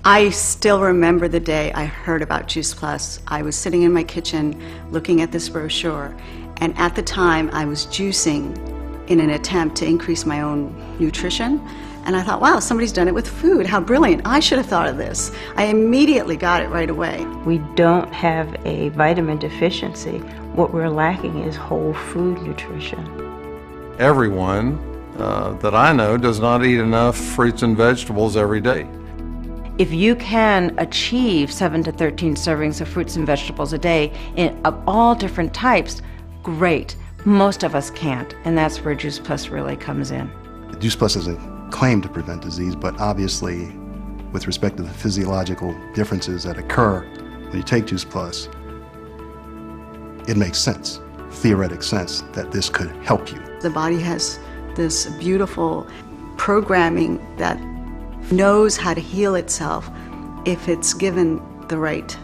I still remember the day I heard about Juice Plus. I was sitting in my kitchen looking at this brochure, and at the time I was juicing in an attempt to increase my own nutrition. And I thought, wow, somebody's done it with food. How brilliant. I should have thought of this. I immediately got it right away. We don't have a vitamin deficiency. What we're lacking is whole food nutrition. Everyone that I know does not eat enough fruits and vegetables every day. If you can achieve 7 to 13 servings of fruits and vegetables a day of all different types, great. Most of us can't, and that's where Juice Plus really comes in. Juice Plus doesn't claim to prevent disease, but obviously, with respect to the physiological differences that occur when you take Juice Plus, it makes sense, theoretic sense, that this could help you. The body has this beautiful programming that knows how to heal itself if it's given the right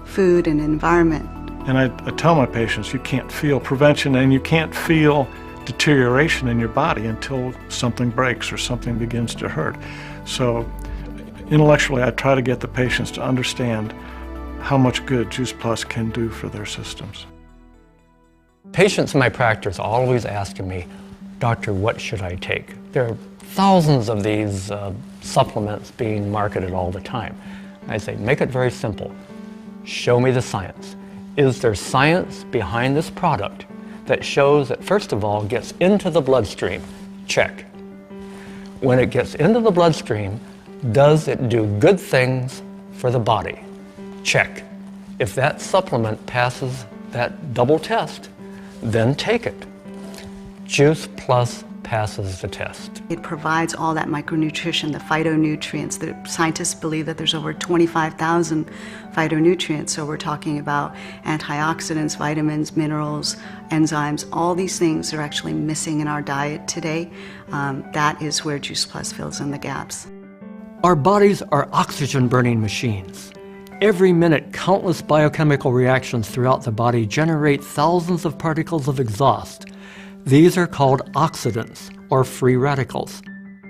food and environment. And I tell my patients, you can't feel prevention and you can't feel deterioration in your body until something breaks or something begins to hurt. So intellectually, I try to get the patients to understand how much good Juice Plus can do for their systems. Patients in my practice are always asking me, "Doctor, what should I take?" There are thousands of these supplements being marketed all the time. I say, make it very simple. Show me the science. Is there science behind this product that shows that, first of all, gets into the bloodstream? Check. When it gets into the bloodstream, does it do good things for the body? Check. If that supplement passes that double test, then take it. Juice Plus passes the test. It provides all that micronutrition, the phytonutrients. The scientists believe that there's over 25,000 phytonutrients, so we're talking about antioxidants, vitamins, minerals, enzymes. All these things are actually missing in our diet today. That is where Juice Plus fills in the gaps. Our bodies are oxygen-burning machines. Every minute, countless biochemical reactions throughout the body generate thousands of particles of exhaust. These are called oxidants, or free radicals.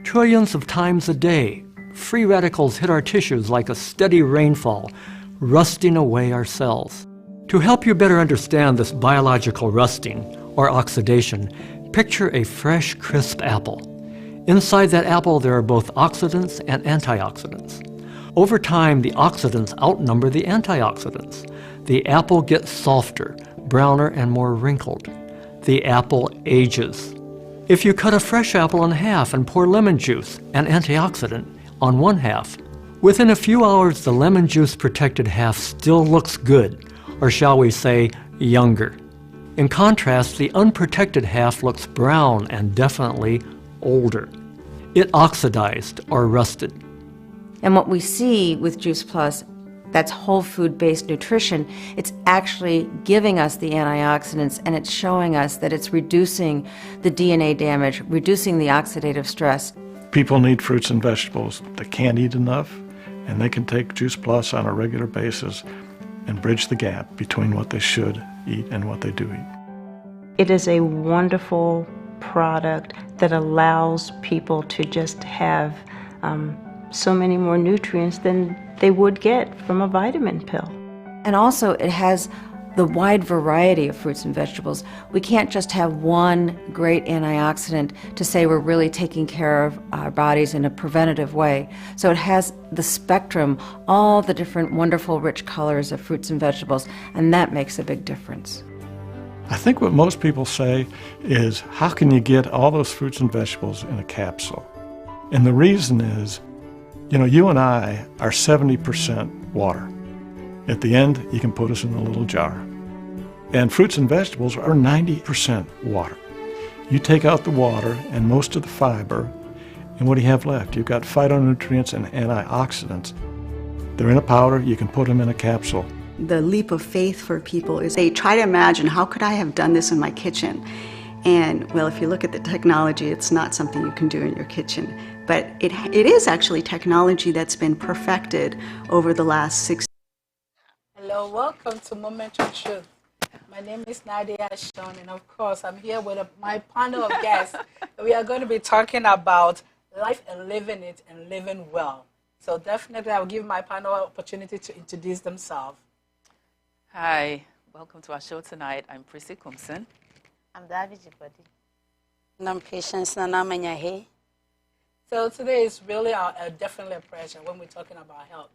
Trillions of times a day, free radicals hit our tissues like a steady rainfall, rusting away our cells. To help you better understand this biological rusting, or oxidation, picture a fresh, crisp apple. Inside that apple, there are both oxidants and antioxidants. Over time, the oxidants outnumber the antioxidants. The apple gets softer, browner, and more wrinkled. The apple ages. If you cut a fresh apple in half and pour lemon juice, an antioxidant, on one half, within a few hours the lemon juice protected half still looks good, or shall we say, younger. In contrast, the unprotected half looks brown and definitely older. It oxidized or rusted. And what we see with Juice Plus, that's whole food-based nutrition, it's actually giving us the antioxidants, and it's showing us that it's reducing the DNA damage, reducing the oxidative stress. People need fruits and vegetables. They can't eat enough, and they can take Juice Plus on a regular basis and bridge the gap between what they should eat and what they do eat. It is a wonderful product that allows people to just have so many more nutrients than they would get from a vitamin pill. And also it has the wide variety of fruits and vegetables. We can't just have one great antioxidant to say we're really taking care of our bodies in a preventative way. So it has the spectrum, all the different wonderful rich colors of fruits and vegetables, and that makes a big difference. I think what most people say is, how can you get all those fruits and vegetables in a capsule? And the reason is, you and I are 70% water. At the end, you can put us in a little jar. And fruits and vegetables are 90% water. You take out the water and most of the fiber, and what do you have left? You've got phytonutrients and antioxidants. They're in a powder, you can put them in a capsule. The leap of faith for people is they try to imagine, how could I have done this in my kitchen? And well, if you look at the technology, it's not something you can do in your kitchen. But it is actually technology that's been perfected over the last 6 years. Hello, welcome to Moment of Truth. My name is Nadia Sean, and of course, I'm here with my panel of guests. We are going to be talking about life and living it and living well. So definitely I'll give my panel an opportunity to introduce themselves. Hi, welcome to our show tonight. I'm Prissy Kumson. I'm David Jipodi. And I'm Patience Nanamanyahe. So today is really definitely a pleasure when we're talking about health.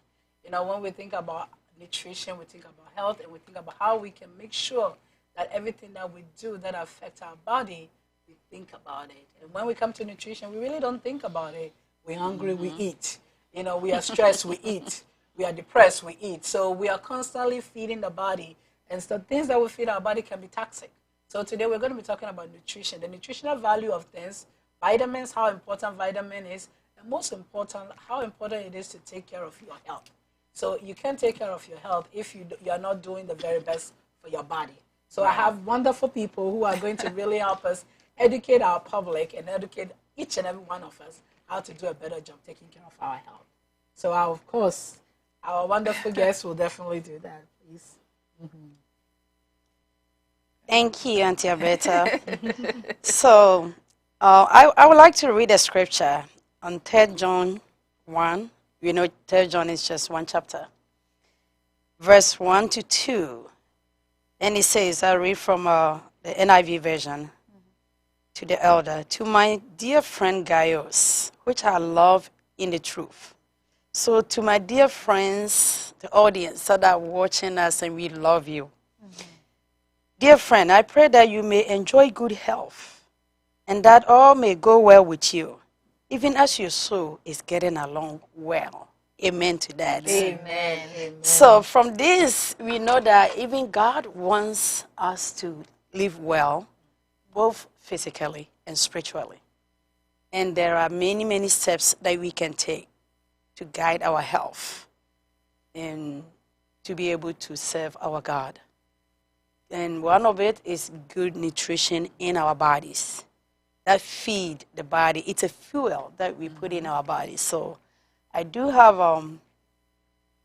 You know, when we think about nutrition, we think about health, and we think about how we can make sure that everything that we do that affects our body, we think about it. And when we come to nutrition, we really don't think about it. We're hungry, we eat. You know, we are stressed, we eat. We are depressed, we eat. So we are constantly feeding the body. And so things that we feed our body can be toxic. So today we're going to be talking about nutrition, the nutritional value of things, vitamins, how important vitamin is, and most important, how important it is to take care of your health. So you can't take care of your health if you are not doing the very best for your body. So I have wonderful people who are going to really help us educate our public and educate each and every one of us how to do a better job taking care of our health. So of course, our wonderful guests will definitely do that, please. Thank you, Auntie Alberta. So I would like to read a scripture on 3 John 1. You know, 3 John is just one chapter. Verse 1 to 2. And it says, I read from the NIV version to the elder. To my dear friend Gaius, which I love in the truth. So to my dear friends, the audience that are watching us, and we love you. Dear friend, I pray that you may enjoy good health and that all may go well with you, even as your soul is getting along well. Amen to that. Amen. Amen. So from this, we know that even God wants us to live well, both physically and spiritually. And there are many, many steps that we can take to guide our health and to be able to serve our God. And one of it is good nutrition in our bodies that feed the body. It's a fuel that we put in our bodies. So I do have,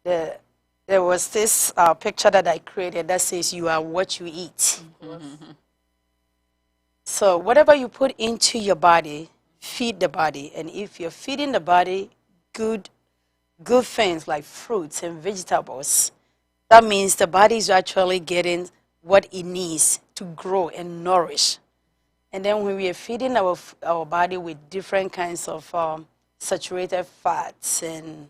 there was this picture that I created that says you are what you eat. So whatever you put into your body, feed the body. And if you're feeding the body good things like fruits and vegetables, that means the body is actually getting what it needs to grow and nourish. And then when we are feeding our body with different kinds of saturated fats and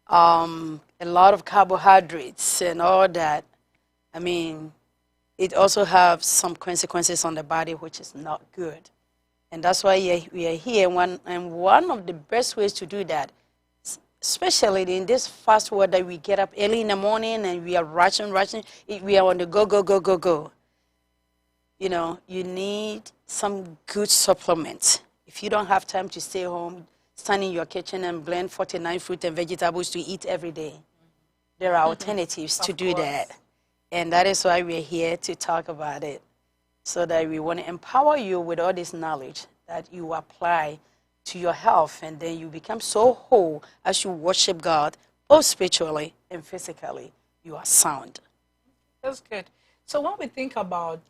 a lot of carbohydrates and all that, I mean, it also has some consequences on the body, which is not good. And that's why we are here. And one of the best ways to do that, especially in this fast world that we get up early in the morning and we are rushing, we are on the go. You know, you need some good supplements. If you don't have time to stay home, stand in your kitchen and blend 49 fruit and vegetables to eat every day, there are alternatives to do that. And that is why we're here to talk about it, so that we want to empower you with all this knowledge that you apply to your health, and then you become so whole as you worship God, both spiritually and physically. You are sound. That's good. So when we think about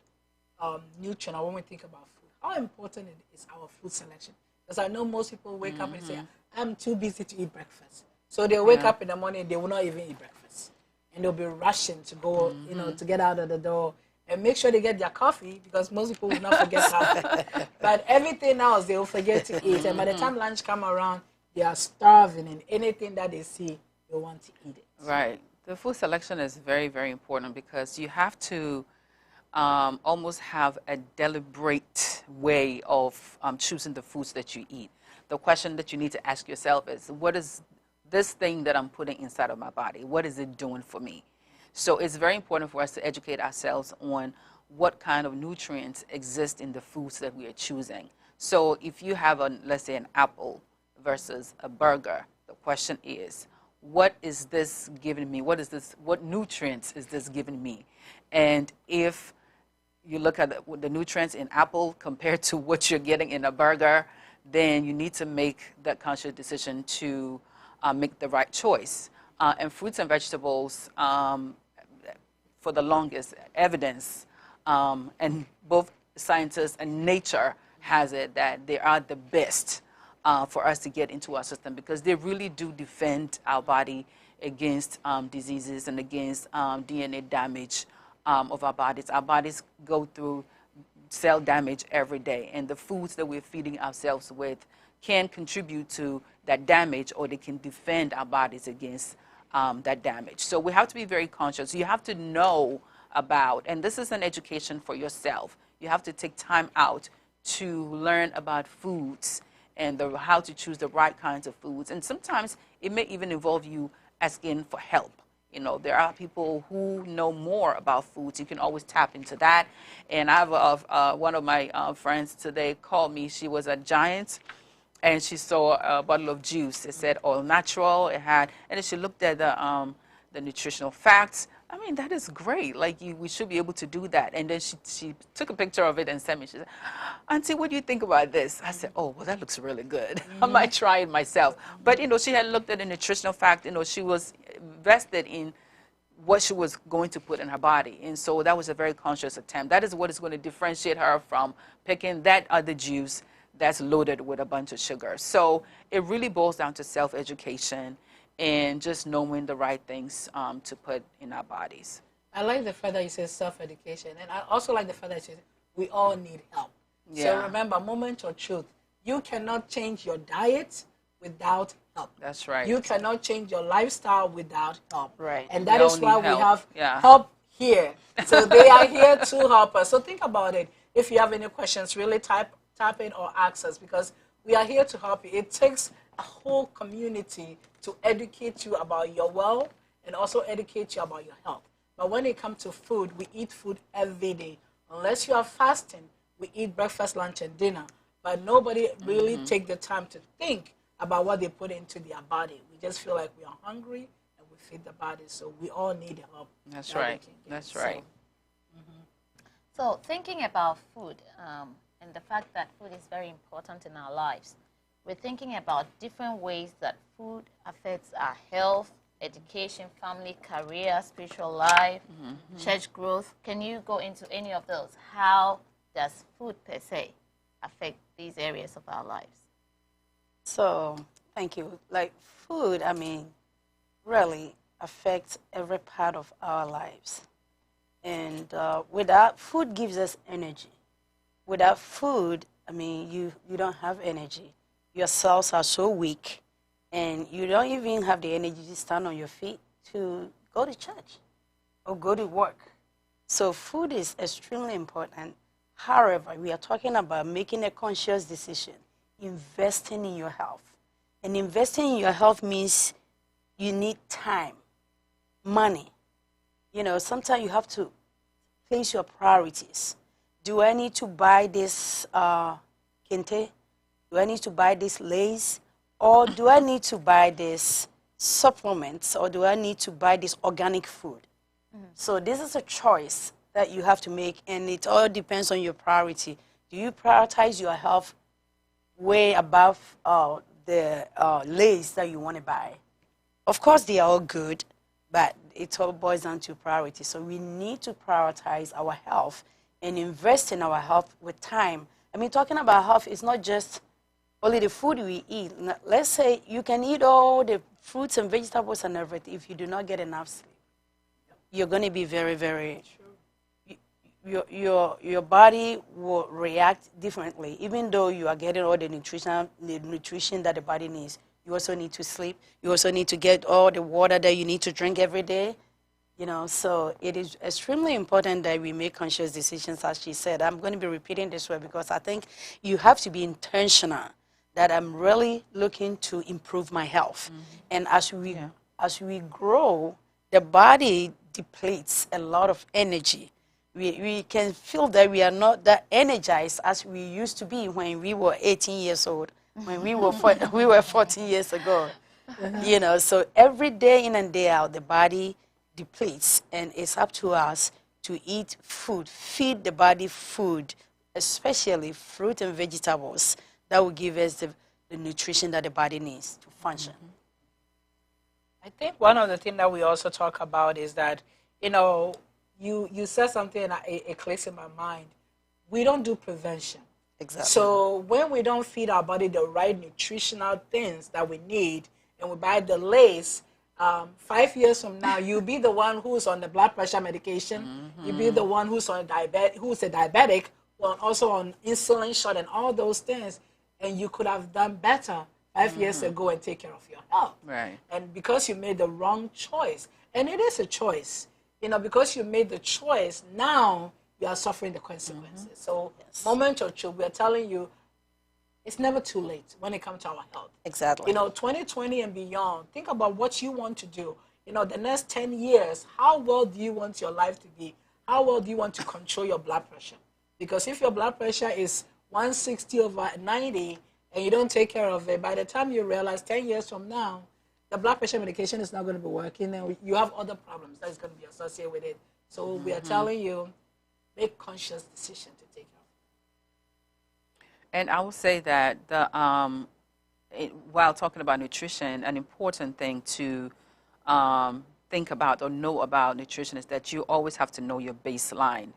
nutrition, or when we think about food, how important is our food selection? Because I know most people wake up and say, I'm too busy to eat breakfast. So they wake up in the morning, they will not even eat breakfast. And they'll be rushing to go, you know, to get out of the door. And make sure they get their coffee, because most people will not forget coffee. But everything else, they will forget to eat. And by the time lunch come around, they are starving, and anything that they see, they want to eat it. Right. The food selection is very, very important, because you have to almost have a deliberate way of choosing the foods that you eat. The question that you need to ask yourself is, what is this thing that I'm putting inside of my body? What is it doing for me? So it's very important for us to educate ourselves on what kind of nutrients exist in the foods that we are choosing. So if you have, let's say, an apple versus a burger, the question is, what is this giving me? What nutrients is this giving me? And if you look at the nutrients in apple compared to what you're getting in a burger, then you need to make that conscious decision to make the right choice. And fruits and vegetables, for the longest, evidence, and both scientists and nature has it that they are the best for us to get into our system, because they really do defend our body against diseases and against DNA damage of our bodies. Our bodies go through cell damage every day, and the foods that we're feeding ourselves with can contribute to that damage, or they can defend our bodies against that damage. So we have to be very conscious. You have to know about, and this is an education for yourself, you have to take time out to learn about foods and how to choose the right kinds of foods. And sometimes it may even involve you asking for help. You know, there are people who know more about foods. You can always tap into that. And I have one of my friends today called me. She was at Giant, and she saw a bottle of juice. It said all natural. It had, and then she looked at the nutritional facts. I mean, that is great. Like, we should be able to do that. And then she took a picture of it and sent me. She said, Auntie, what do you think about this? I said, oh, well, that looks really good. I might try it myself. But, you know, she had looked at the nutritional fact. You know, she was vested in what she was going to put in her body. And so that was a very conscious attempt. That is what is going to differentiate her from picking that other juice that's loaded with a bunch of sugar. So it really boils down to self-education and just knowing the right things to put in our bodies. I like the fact that you say self-education, and I also like the fact that you say we all need help. Yeah. So remember, moment of truth. You cannot change your diet without help. That's right. You cannot change your lifestyle without help. Right. And We that all is why need we help. have help here. So they are here to help us. So think about it. If you have any questions, really type in or ask us, because we are here to help you. It takes a whole community to educate you about your wealth and also educate you about your health. But when it comes to food, we eat food every day. Unless you are fasting, we eat breakfast, lunch, and dinner. But nobody really take the time to think about what they put into their body. We just feel like we are hungry and we feed the body. So we all need help. That's that we right. can get. That's right. So thinking about food and the fact that food is very important in our lives, we're thinking about different ways that food affects our health, education, family, career, spiritual life, church growth. Can you go into any of those? How does food per se affect these areas of our lives? So, thank you. Like, food, I mean, really affects every part of our lives. And without food gives us energy. Without food, I mean, you don't have energy. Your cells are so weak, and you don't even have the energy to stand on your feet to go to church or go to work. So food is extremely important. However, we are talking about making a conscious decision, investing in your health. And investing in your health means you need time, money. You know, sometimes you have to place your priorities. Do I need to buy this kente? Do I need to buy this Lay's? Or do I need to buy this supplements? Or do I need to buy this organic food? So this is a choice that you have to make, and it all depends on your priority. Do you prioritize your health way above the Lay's that you want to buy? Of course, they are all good, but it all boils down to priority. So we need to prioritize our health and invest in our health with time. I mean, talking about health is not just only the food we eat. Let's say you can eat all the fruits and vegetables and everything. If you do not get enough sleep, you're going to be very, very... Your body will react differently. Even though you are getting all the nutrition that the body needs, you also need to sleep. You also need to get all the water that you need to drink every day. You know, so it is extremely important that we make conscious decisions, as she said. I'm going to be repeating this word because I think you have to be intentional that I'm really looking to improve my health. And as we grow, the body depletes a lot of energy. We can feel that we are not that energized as we used to be when we were 18 years old, when we were 14 years ago. You know, so every day in and day out, the body depletes, and it's up to us to eat food, feed the body food, especially fruit and vegetables that will give us the nutrition that the body needs to function. I think one of the things that we also talk about is that, you know, you said something and it clicks in my mind. We don't do prevention. Exactly. So when we don't feed our body the right nutritional things that we need, and we buy the Lay's, 5 years from now, you'll be the one who's on the blood pressure medication. You'll be the one who's on who's a diabetic, or also on insulin shot and all those things. And you could have done better 5 years ago and take care of your health. Right. And because you made the wrong choice, and it is a choice, because you made the choice, now you are suffering the consequences. So, moment or two, we are telling you, it's never too late when it comes to our health. Exactly. 2020 and beyond, think about what you want to do. The next 10 years, how well do you want your life to be? How well do you want to control your blood pressure? Because if your blood pressure is 160/90 and you don't take care of it, by the time you realize 10 years from now, the blood pressure medication is not going to be working, and you have other problems that is going to be associated with it. So we are telling you, make conscious decision to take care of it. And I will say that while talking about nutrition, an important thing to think about or know about nutrition is that you always have to know your baseline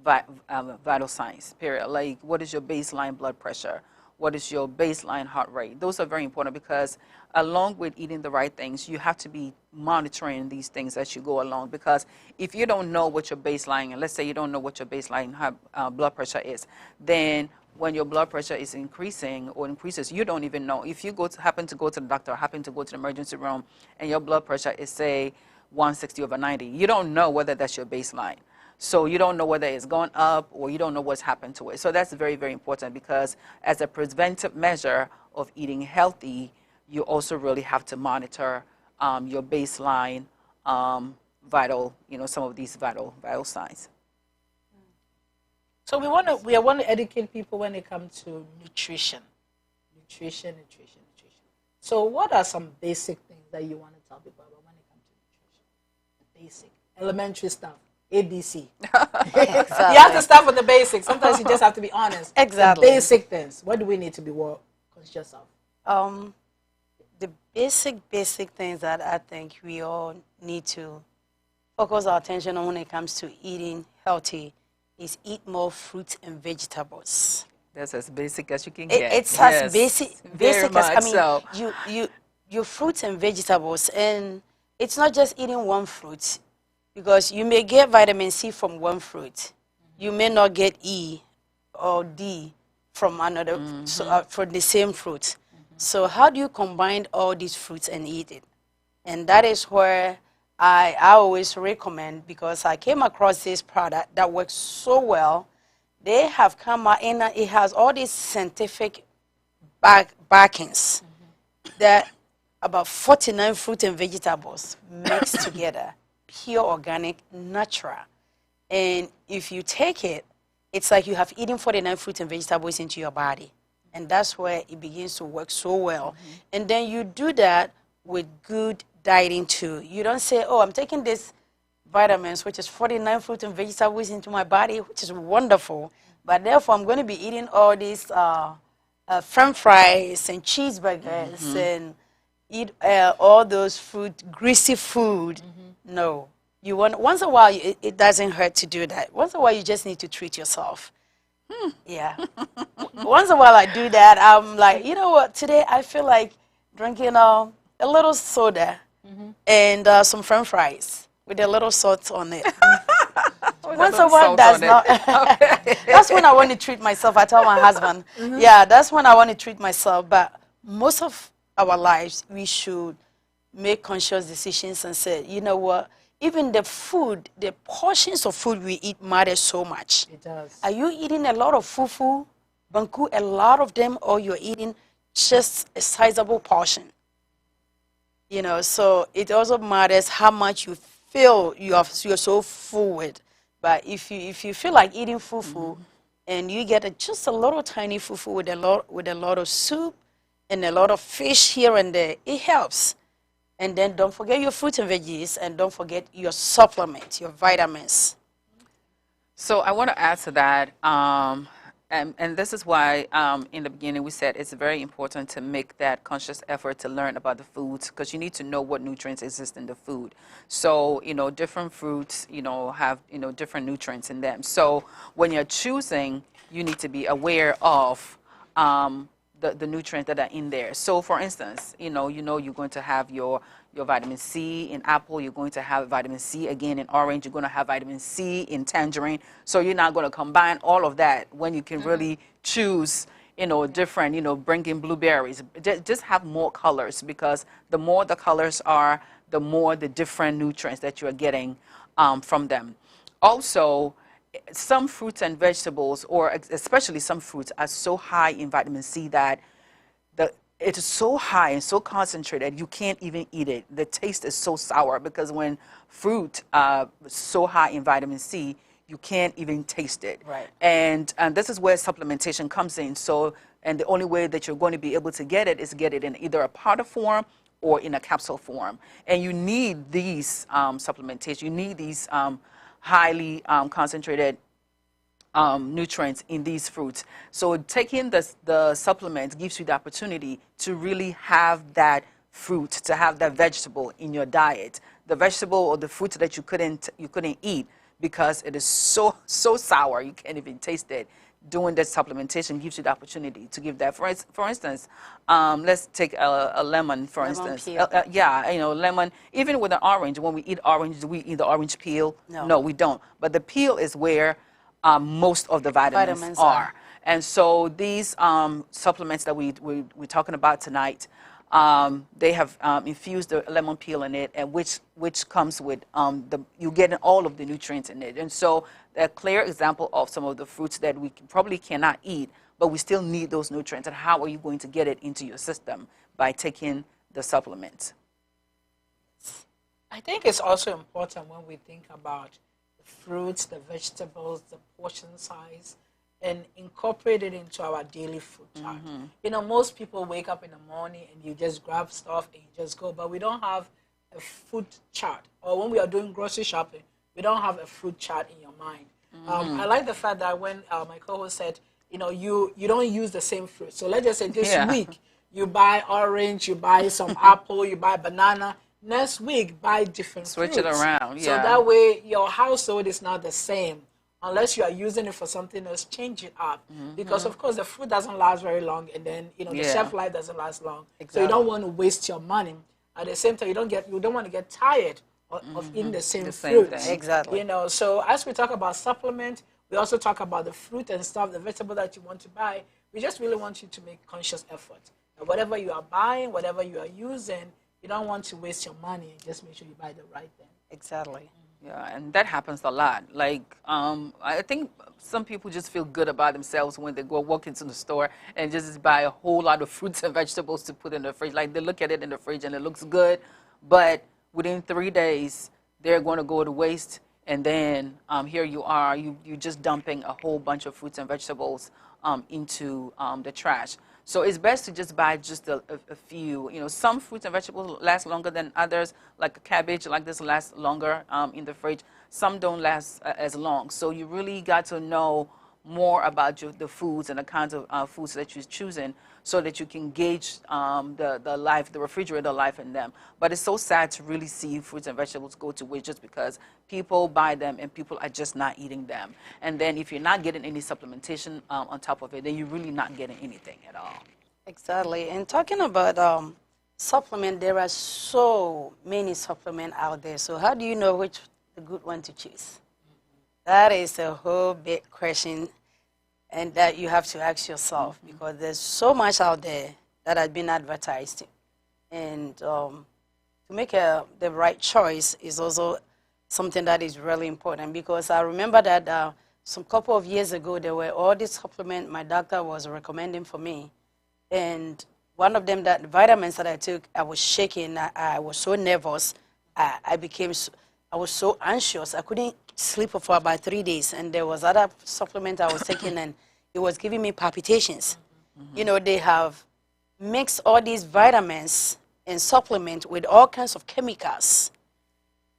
vital signs, period. Like, what is your baseline blood pressure? What is your baseline heart rate? Those are very important because along with eating the right things, you have to be monitoring these things as you go along. Because if you don't know what your baseline, and let's say you don't know what your baseline blood pressure is, then when your blood pressure is increasing or increases, you don't even know. If you happen to go to the doctor, happen to go to the emergency room, and your blood pressure is, say, 160/90, you don't know whether that's your baseline. So you don't know whether it's gone up or you don't know what's happened to it. So that's very, very important because as a preventive measure of eating healthy, you also really have to monitor your baseline vital, some of these vital signs. So we want to educate people when it comes to nutrition. Nutrition. So what are some basic things that you want to tell people about when it comes to nutrition? The basic, elementary stuff. ABC. Exactly. You have to start with the basics. Sometimes you just have to be honest. Exactly. The basic things. What do we need to be more conscious of? The basic things that I think we all need to focus our attention on when it comes to eating healthy is eat more fruits and vegetables. That's as basic as you can get. It's as basic as, so. your fruits and vegetables, and it's not just eating one fruit. Because you may get vitamin C from one fruit, you may not get E or D from another, from the same fruit. So how do you combine all these fruits and eat it? And that is where I always recommend, because I came across this product that works so well. They have come out, and it has all these scientific backings that about 49 fruits and vegetables mixed together. Pure, organic, natural. And if you take it, it's like you have eaten 49 fruits and vegetables into your body. And that's where it begins to work so well. And then you do that with good dieting too. You don't say, oh, I'm taking this vitamins, which is 49 fruits and vegetables into my body, which is wonderful. But therefore, I'm going to be eating all these French fries and cheeseburgers and eat all those greasy food. No. You want, once in a while, it doesn't hurt to do that. Once in a while, you just need to treat yourself. Yeah. Once in a while, I do that. I'm like, you know what? Today, I feel like drinking a little soda and some French fries with a little salt on it. Once in a while, that's not. That's when I want to treat myself. I tell my husband, yeah, that's when I want to treat myself. But most of our lives, we should make conscious decisions and say, you know what, even the food, the portions of food we eat matter so much. It does. Are you eating a lot of fufu, banku, a lot of them, or you're eating just a sizable portion? So it also matters how much you feel you're so full with. But if you feel like eating fufu and you get just a little tiny fufu with a lot of soup and a lot of fish here and there, it helps. And then don't forget your fruits and veggies, and don't forget your supplements, your vitamins. So I want to add to that, And this is why in the beginning we said it's very important to make that conscious effort to learn about the foods, because you need to know what nutrients exist in the food. So, different fruits, have, different nutrients in them. So when you're choosing, you need to be aware of the nutrients that are in there. So for instance, you're going to have your vitamin C in apple, you're going to have vitamin C again in orange, you're going to have vitamin C in tangerine. So you're not going to combine all of that when you can really choose, different, bring in blueberries. Just have more colors, because the more the colors are, the more the different nutrients that you're getting from them. Also, some fruits and vegetables, or especially some fruits, are so high in vitamin C that it is so high and so concentrated you can't even eat it. The taste is so sour, because when fruit is so high in vitamin C, you can't even taste it. Right. And this is where supplementation comes in. So, and the only way that you're going to be able to get it is get it in either a powder form or in a capsule form. And you need these supplementation. You need these highly concentrated nutrients in these fruits. So taking the supplement gives you the opportunity to really have that fruit, to have that vegetable in your diet. The vegetable or the fruit that you couldn't eat because it is so sour you can't even taste it. Doing that supplementation gives you the opportunity to give that. For instance, let's take a lemon, for instance. Lemon. Even with an orange, when we eat orange, do we eat the orange peel? No, we don't. But the peel is where most of the vitamins are. And so these supplements that we're talking about tonight, they have infused the lemon peel in it, and which comes with you getting all of the nutrients in it. And so a clear example of some of the fruits that we probably cannot eat, but we still need those nutrients. And how are you going to get it into your system? By taking the supplements. I think it's also important when we think about the fruits, the vegetables, the portion size, and incorporate it into our daily food chart. Most people wake up in the morning and you just grab stuff and you just go, but we don't have a food chart. Or when we are doing grocery shopping, we don't have a food chart in your mind. I like the fact that when my co-host said, you don't use the same fruit. So let's just say this week, you buy orange, you buy some apple, you buy banana. Next week, buy different fruits. Switch it around, So that way, your household is not the same. Unless you are using it for something else, change it up. Because, of course, the fruit doesn't last very long, and then, the shelf life doesn't last long. Exactly. So you don't want to waste your money. At the same time, you don't want to get tired of eating the same fruit. Exactly. So as we talk about supplement, we also talk about the fruit and stuff, the vegetable that you want to buy. We just really want you to make conscious effort. And whatever you are buying, whatever you are using, you don't want to waste your money. Just make sure you buy the right thing. Exactly. Yeah, and that happens a lot. Like, I think some people just feel good about themselves when they go walk into the store and just buy a whole lot of fruits and vegetables to put in the fridge. Like, they look at it in the fridge and it looks good, but within 3 days, they're going to go to waste. And then here you are, you're just dumping a whole bunch of fruits and vegetables into the trash. So it's best to just buy just a few. Some fruits and vegetables last longer than others, like a cabbage like this lasts longer in the fridge. Some don't last as long. So you really got to know more about the foods and the kinds of foods that you're choosing so that you can gauge the refrigerator life in them. But it's so sad to really see fruits and vegetables go to waste just because people buy them and people are just not eating them. And then if you're not getting any supplementation on top of it, then you're really not getting anything at all. Exactly. And talking about supplement, there are so many supplements out there. So how do you know which the good one to choose? That is a whole big question, and that you have to ask yourself, because there's so much out there that has been advertised. And to make the right choice is also something that is really important, because I remember that some couple of years ago, there were all these supplements my doctor was recommending for me. And one of them, that vitamins that I took, I was shaking. I was so nervous. I was so anxious. I couldn't sleep for about 3 days. And there was other supplement I was taking, and it was giving me palpitations. They have mixed all these vitamins and supplement with all kinds of chemicals.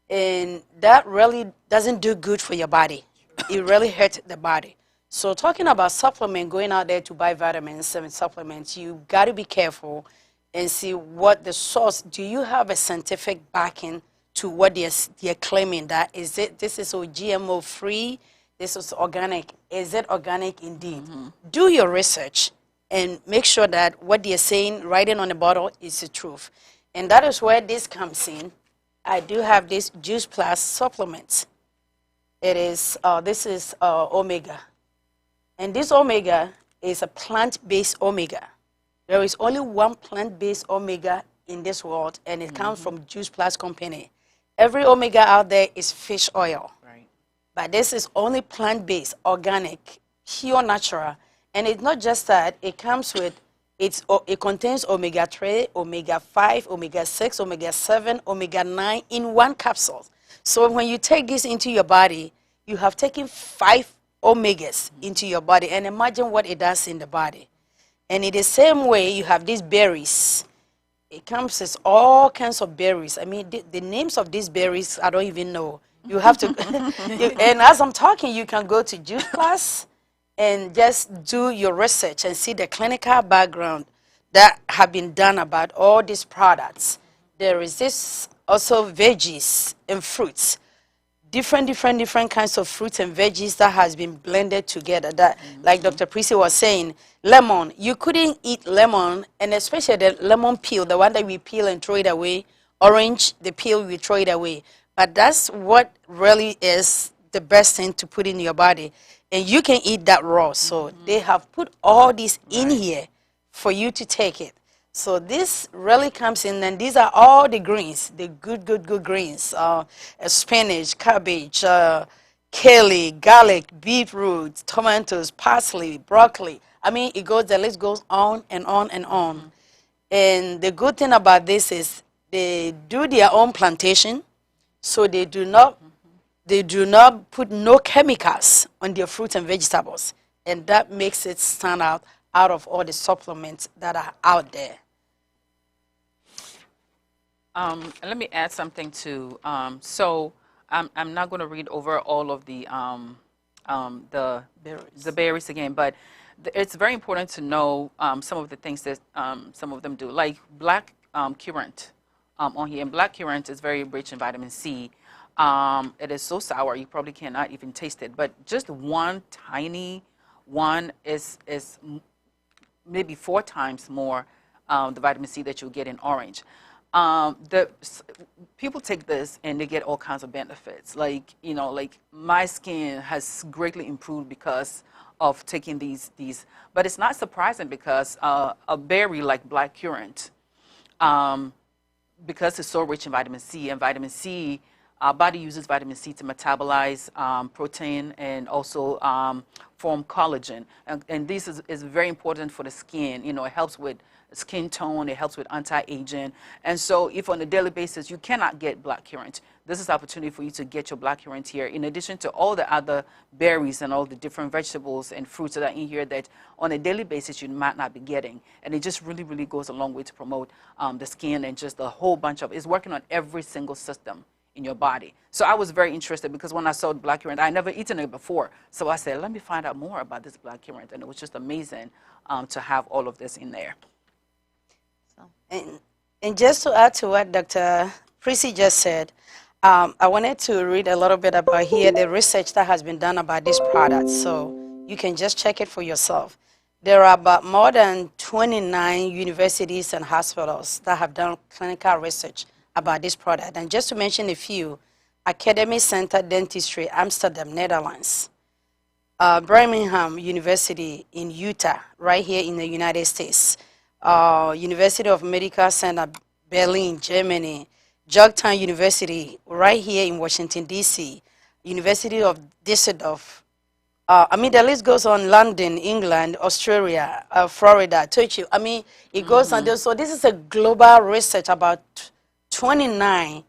And that really doesn't do good for your body. It really hurts the body. So talking about supplement, going out there to buy vitamins and supplements, you got to be careful and see what the source. Do you have a scientific backing to what they're claiming? That is it? This is GMO free. This is organic. Is it organic indeed? Do your research and make sure that what they're saying, writing on the bottle, is the truth. And that is where this comes in. I do have this Juice Plus supplement. It is this is omega. And this omega is a plant-based omega. There is only one plant-based omega in this world, and it comes from Juice Plus Company. Every omega out there is fish oil. Right. But this is only plant-based, organic, pure natural. And it's not just that. It comes with, it contains omega-3, omega-5, omega-6, omega-7, omega-9 in one capsule. So when you take this into your body, you have taken 5 omegas into your body, and imagine what it does in the body. And in the same way, you have these berries. It comes with all kinds of berries. I mean, the names of these berries, I don't even know. You have to, and as I'm talking, you can go to Juice Plus and just do your research and see the clinical background that have been done about all these products. There is this also veggies and fruits. Different kinds of fruits and veggies that has been blended together. That, like Dr. Prissy was saying, lemon. You couldn't eat lemon, and especially the lemon peel, the one that we peel and throw it away. Orange, the peel, we throw it away. But that's what really is the best thing to put in your body. And you can eat that raw. So they have put all this in here for you to take it. So this really comes in, and these are all the greens, the good greens. Spinach, cabbage, kale, garlic, beetroot, tomatoes, parsley, broccoli. I mean, it goes, the list goes on and on and on. And the good thing about this is they do their own plantation, so they do not put no chemicals on their fruits and vegetables. And that makes it stand out of all the supplements that are out there. Let me add something too. So I'm not going to read over all of the berries again, but it's very important to know some of the things that some of them do, like black currant on here. And black currant is very rich in vitamin C. It is so sour you probably cannot even taste it. But just one tiny one is maybe 4 times more the vitamin C that you'll get in orange. People take this and they get all kinds of benefits. Like, you know, like my skin has greatly improved because of taking these. But it's not surprising because a berry like black currant, because it's so rich in vitamin C, and vitamin C, our body uses vitamin C to metabolize protein and also form collagen. And this is very important for the skin. You know, it helps with skin tone, it helps with anti-aging. And so if on a daily basis you cannot get black currant, this is an opportunity for you to get your black currant here, in addition to all the other berries and all the different vegetables and fruits that are in here that on a daily basis you might not be getting. And it just really, really goes a long way to promote the skin, and just a whole bunch of, it's working on every single system in your body. So I was very interested because when I saw the black currant, I never eaten it before. So I said, let me find out more about this black currant. And it was just amazing to have all of this in there. And just to add to what Dr. Prissy just said, I wanted to read a little bit about here the research that has been done about this product, so you can just check it for yourself. There are about more than 29 universities and hospitals that have done clinical research about this product. And just to mention a few, Academy Center Dentistry, Amsterdam, Netherlands, Birmingham University in Utah, right here in the United States, University of Medical Center, Berlin, Germany, Georgetown University, right here in Washington, D.C., University of Düsseldorf. I mean, the list goes on: London, England, Australia, Florida, Turkey. I mean, it goes on. So this is a global research about 29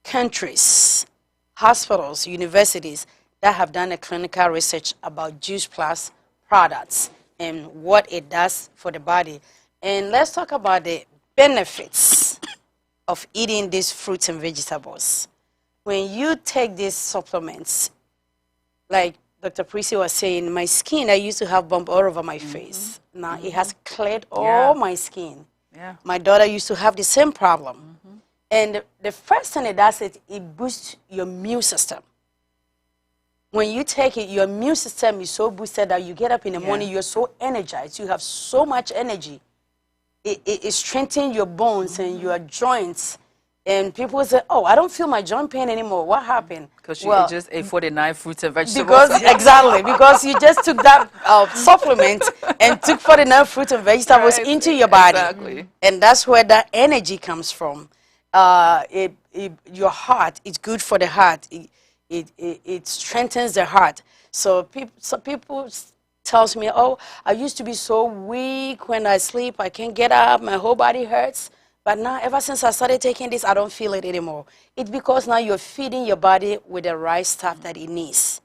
countries, hospitals, universities that have done a clinical research about Juice Plus products and what it does for the body. And let's talk about the benefits of eating these fruits and vegetables. When you take these supplements, like Dr. Prissy was saying, my skin, I used to have bump all over my face. Now it has cleared all my skin. Yeah. My daughter used to have the same problem. And the first thing it does is it boosts your immune system. When you take it, your immune system is so boosted that you get up in the morning, you're so energized, you have so much energy. It strengthens your bones and your joints. And people say, oh, I don't feel my joint pain anymore. What happened? Because you just ate 49 fruits and vegetables. Because you just took that supplement and took 49 fruits and vegetables into your body. Exactly. And that's where that energy comes from. Your heart, it's good for the heart. It strengthens the heart. So people tells me, oh, I used to be so weak when I sleep. I can't get up. My whole body hurts. But now, ever since I started taking this, I don't feel it anymore. It's because now you're feeding your body with the right stuff that it needs.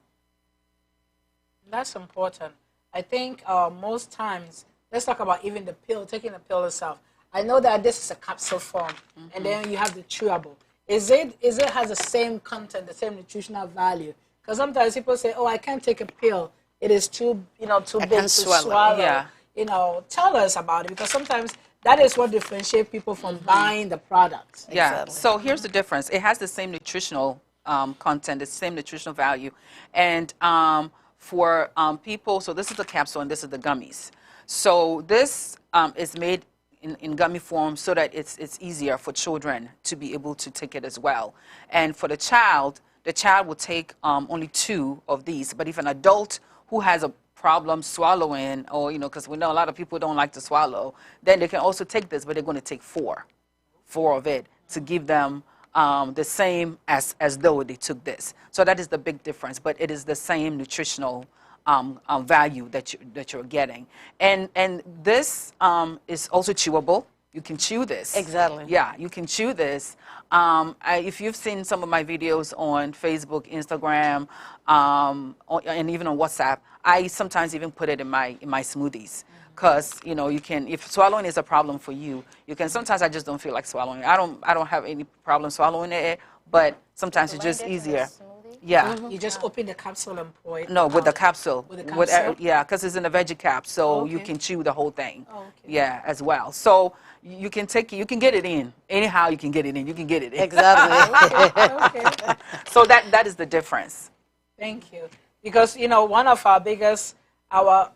That's important. I think most times, let's talk about even the pill, taking the pill itself. I know that this is a capsule form, and then you have the chewable. Is it has the same content, the same nutritional value? Because sometimes people say, oh, I can't take a pill. It is too big to swallow. Yeah. Tell us about it, because sometimes that is what differentiates people from buying the product. Yeah. Exactly. So here's the difference. It has the same nutritional content, the same nutritional value, and for people. So this is the capsule and this is the gummies. So this is made in gummy form so that it's easier for children to be able to take it as well. And for the child will take only 2 of these. But if an adult who has a problem swallowing, or because we know a lot of people don't like to swallow, then they can also take this, but they're going to take 4 of it to give them the same as though they took this. So that is the big difference, but it is the same nutritional value that you're getting. And this is also chewable. You can chew this. Exactly. Yeah, you can chew this. If you've seen some of my videos on Facebook, Instagram, and even on WhatsApp, I sometimes even put it in my smoothies. Because you can, if swallowing is a problem for you, you can. Sometimes I just don't feel like swallowing. I don't have any problem swallowing it, but sometimes it's just easier. Yeah. You just open the capsule and pour it. No, with the capsule. With the capsule? Yeah, because it's in a veggie cap, so you can chew the whole thing. Oh, okay. Yeah, as well. So you can get it in. Anyhow you can get it in. You can get it in. Exactly. Okay. So that is the difference. Thank you. Because, one of our biggest, our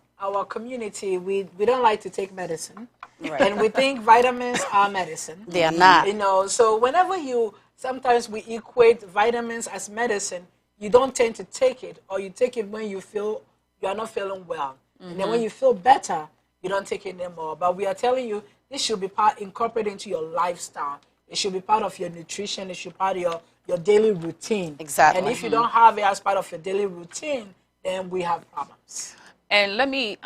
community, we don't like to take medicine. Right. And we think vitamins are medicine. They are not. So whenever sometimes we equate vitamins as medicine, you don't tend to take it, or you take it when you feel you are not feeling well. And then when you feel better, you don't take it anymore. But we are telling you, this should be incorporated into your lifestyle. It should be part of your nutrition. It should be part of your daily routine. Exactly. And if you don't have it as part of your daily routine, then we have problems. And let me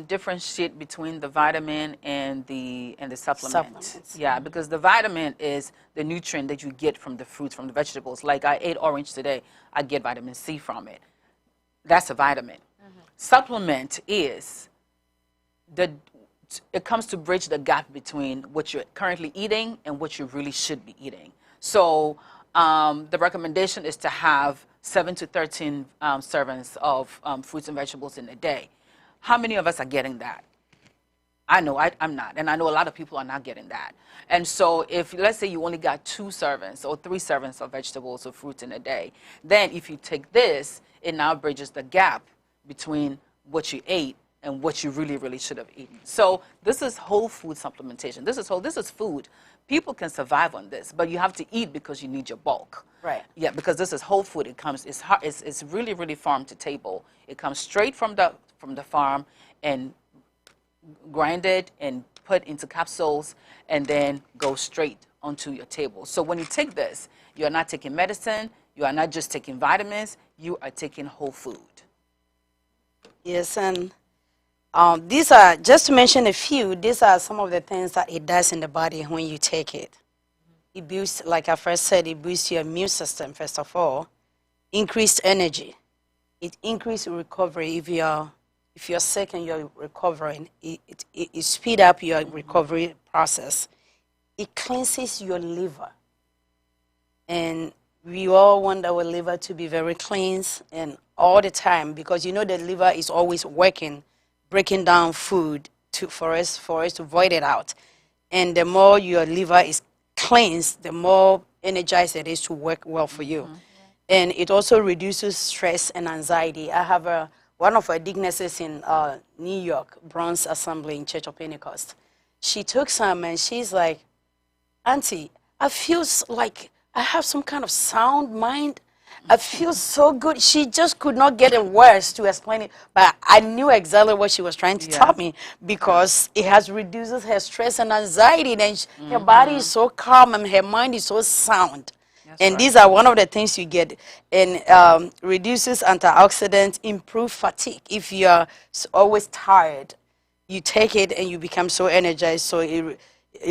differentiate between the vitamin and the supplement. Supplements. Yeah, because the vitamin is the nutrient that you get from the fruits, from the vegetables. Like I ate orange today, I get vitamin C from it. That's a vitamin. Supplement is it comes to bridge the gap between what you're currently eating and what you really should be eating. So the recommendation is to have 7 to 13 servings of fruits and vegetables in a day. How many of us are getting that? I know I'm not, and I know a lot of people are not getting that. And so if, let's say you only got 2 servings or 3 servings of vegetables or fruits in a day, then if you take this, it now bridges the gap between what you ate and what you really, really should have eaten. So this is whole food supplementation. This is food. People can survive on this, but you have to eat because you need your bulk. Right. Yeah, because this is whole food. It's really, really farm to table. It comes straight from the farm and grinded and put into capsules and then go straight onto your table. So when you take this, you are not taking medicine. You are not just taking vitamins. You are taking whole food. Yes, and these are, just to mention a few, these are some of the things that it does in the body when you take it. It boosts, like I first said, it boosts your immune system, first of all. Increased energy. It increases recovery. If you're sick and you're recovering, it speeds up your recovery process. It cleanses your liver. And we all want our liver to be very clean and all the time, because you know the liver is always working, breaking down food for us to void it out. And the more your liver is cleansed, the more energized it is to work well for you. And it also reduces stress and anxiety. I have one of our dignesses in New York, Bronx Assembly in Church of Pentecost. She took some and she's like, Auntie, I feel like I have some kind of sound mind. I feel so good. She just could not get the words to explain it, but I knew exactly what she was trying to tell me, because it has reduces her stress and anxiety. Then her body is so calm and her mind is so sound. And these are one of the things you get. And reduces antioxidants, improve fatigue. If you're always tired, you take it and you become so energized. So it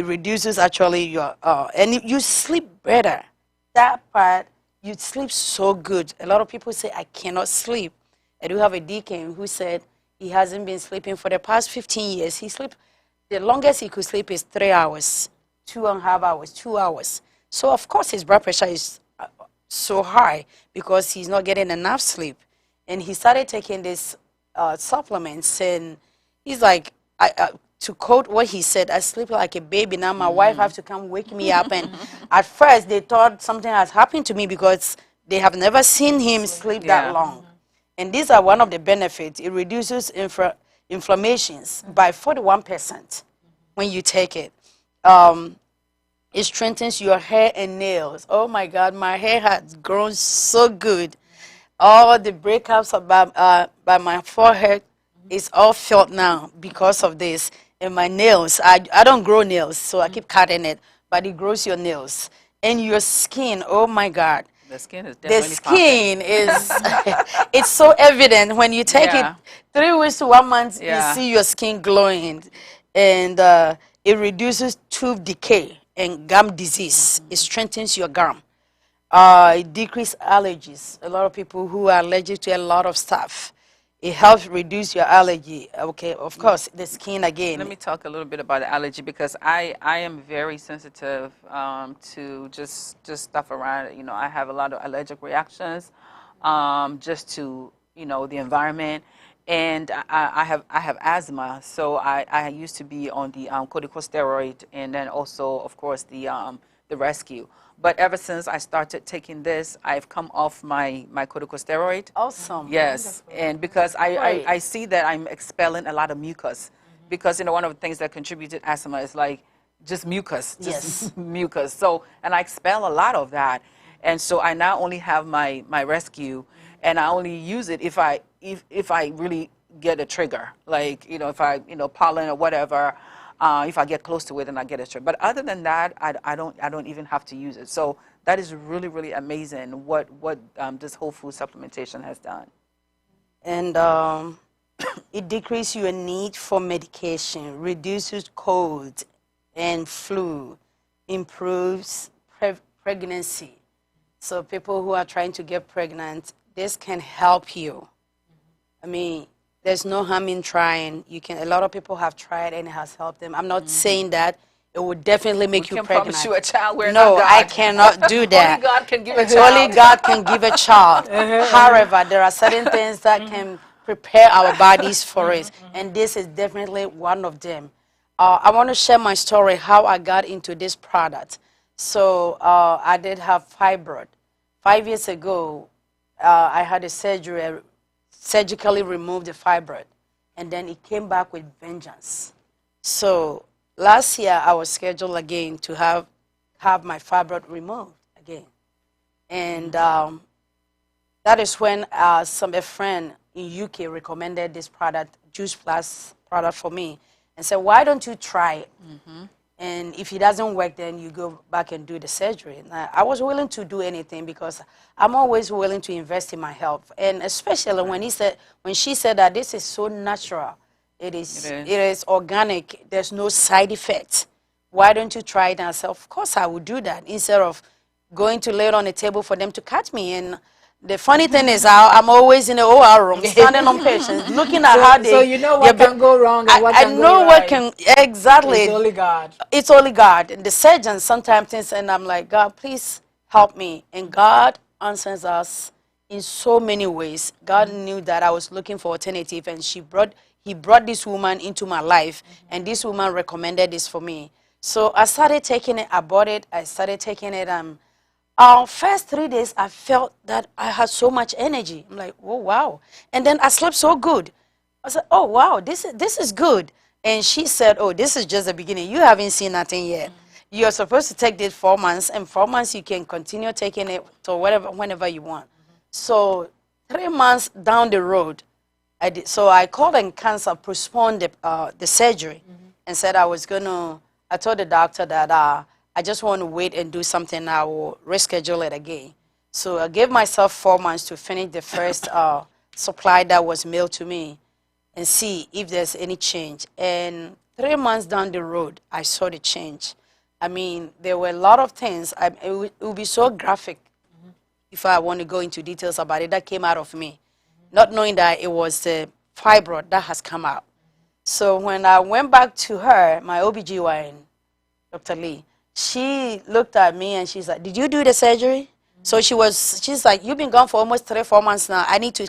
reduces actually your, and you sleep better. That part, you sleep so good. A lot of people say, I cannot sleep. I do have a deacon who said he hasn't been sleeping for the past 15 years. He sleeps, the longest he could sleep is 3 hours, 2.5 hours, 2 hours. So of course his blood pressure is so high because he's not getting enough sleep. And he started taking these supplements, and he's like, to quote what he said, I sleep like a baby. Now my wife has to come wake me up. And at first they thought something has happened to me because they have never seen him sleep that long. And these are one of the benefits. It reduces inflammations by 41% when you take it. It strengthens your hair and nails. Oh my God, my hair has grown so good. All the breakups by my forehead is all felt now because of this. And my nails, I don't grow nails, so I keep cutting it, but it grows your nails. And your skin, oh my God. The skin is definitely The skin is, it's so evident when you take it 3 weeks to 1 month, you see your skin glowing. And it reduces tooth decay and gum disease. It strengthens your gum. It decreases allergies. A lot of people who are allergic to a lot of stuff. It helps reduce your allergy. Okay, of course, the skin again. Let me talk a little bit about the allergy, because I am very sensitive to just stuff around. You know, I have a lot of allergic reactions just to, you know, the environment. And I have asthma, so I used to be on the corticosteroid, and then also, of course, the rescue. But ever since I started taking this, I've come off my corticosteroid. Awesome. Yes, wonderful. And because I see that I'm expelling a lot of mucus, because, you know, one of the things that contributed asthma is like just mucus, mucus. So, and I expel a lot of that, and so I now only have my rescue, and I only use it if I really get a trigger, like, you know, if I, you know, pollen or whatever. If I get close to it and I get a trigger. But other than that, I don't even have to use it. So that is really, really amazing what this whole food supplementation has done. And it decreases your need for medication, reduces cold and flu, improves pregnancy. So people who are trying to get pregnant, this can help you. I mean, there's no harm in trying. You can. A lot of people have tried and it has helped them. I'm not saying that it would definitely make you pregnant. Promise you a child. We're no, not God. I cannot do that. Only God can give a child. Only God can give a child. However, there are certain things that can prepare our bodies for it, and this is definitely one of them. I want to share my story how I got into this product. So I did have fibroid. 5 years ago, I had a surgery. Surgically removed the fibroid, and then it came back with vengeance. So last year I was scheduled again to have my fibroid removed again, and that is when a friend in UK recommended this product, Juice Plus product, for me, and said, why don't you try it? And if it doesn't work, then you go back and do the surgery. And I was willing to do anything because I'm always willing to invest in my health. And especially when she said that this is so natural, it is organic, there's no side effects. Why don't you try it? And I said, of course I would do that, instead of going to lay it on the table for them to cut me. And the funny thing is, I'm always in the OR room, standing on patients, looking at how they... So you know what can go wrong and what can go right. I know what can... Exactly. It's only God. It's only God. And the surgeons sometimes think, and I'm like, God, please help me. And God answers us in so many ways. God knew that I was looking for alternative, and he brought this woman into my life, and this woman recommended this for me. So I started taking it. I bought it. I started taking it. First 3 days, I felt that I had so much energy. I'm like, oh, wow. And then I slept so good. I said, oh, wow, this is good. And she said, oh, this is just the beginning. You haven't seen nothing yet. You're supposed to take this 4 months, and 4 months you can continue taking it to whenever you want. So 3 months down the road, I called and canceled, postponed the surgery, and said I told the doctor that I just want to wait and do something. I will reschedule it again. So I gave myself 4 months to finish the first supply that was mailed to me and see if there's any change. And 3 months down the road, I saw the change. I mean, there were a lot of things. It would be so graphic if I want to go into details about it, that came out of me, not knowing that it was the fibroid that has come out. So when I went back to her, my OBGYN, Dr. Lee, she looked at me and she's like, did you do the surgery? So she's like, you've been gone for almost 3-4 months now. I need to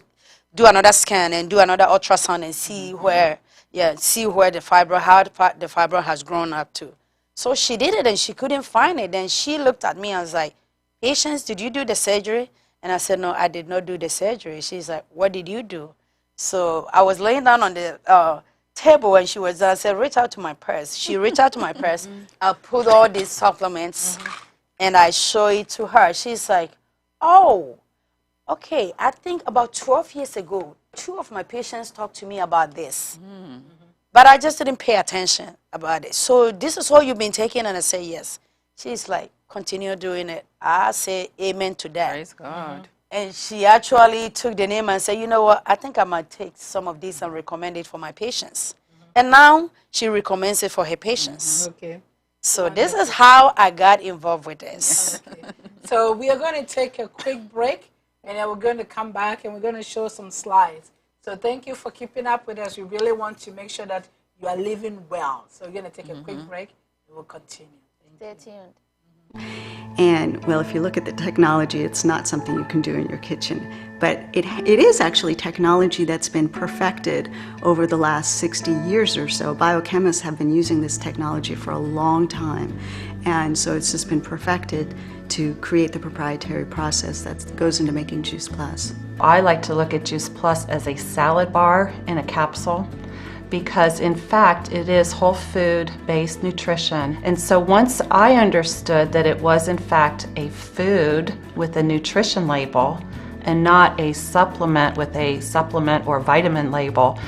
do another scan and do another ultrasound and see where the fibroid has grown up to. So she did it and she couldn't find it. Then she looked at me and was like, Patience, did you do the surgery? And I said, no, I did not do the surgery. She's like, what did you do? So I was laying down on the table and she was I said, reach out to my purse. She reached out to my purse. I put all these supplements and I show it to her. She's like, oh, okay. I think about 12 years ago, 2 of my patients talked to me about this. But I just didn't pay attention about it. So this is all you've been taking? And I say, yes. She's like, continue doing it. I say amen to that. Praise God. And she actually took the name and said, you know what, I think I might take some of this and recommend it for my patients. And now she recommends it for her patients. Okay. So this is how I got involved with this. Okay. So we are going to take a quick break, and then we're going to come back and we're going to show some slides. So thank you for keeping up with us. We really want to make sure that you are living well. So we're going to take a quick break and we'll continue. Stay tuned. And, well, if you look at the technology, it's not something you can do in your kitchen. But it is actually technology that's been perfected over the last 60 years or so. Biochemists have been using this technology for a long time. And so it's just been perfected to create the proprietary process that goes into making Juice Plus. I like to look at Juice Plus as a salad bar in a capsule, because in fact it is whole food based nutrition. And so once I understood that it was in fact a food with a nutrition label and not a supplement with a supplement or vitamin label,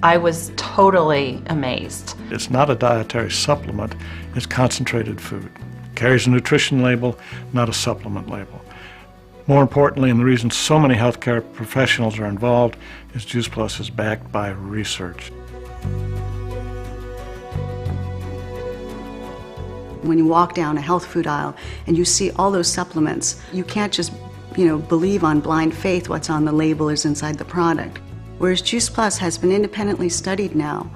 I was totally amazed. It's not a dietary supplement, it's concentrated food. Carries a nutrition label, not a supplement label. More importantly, and the reason so many healthcare professionals are involved, is Juice Plus is backed by research. When you walk down a health food aisle and you see all those supplements, you can't just, believe on blind faith what's on the label is inside the product. Whereas Juice Plus has been independently studied now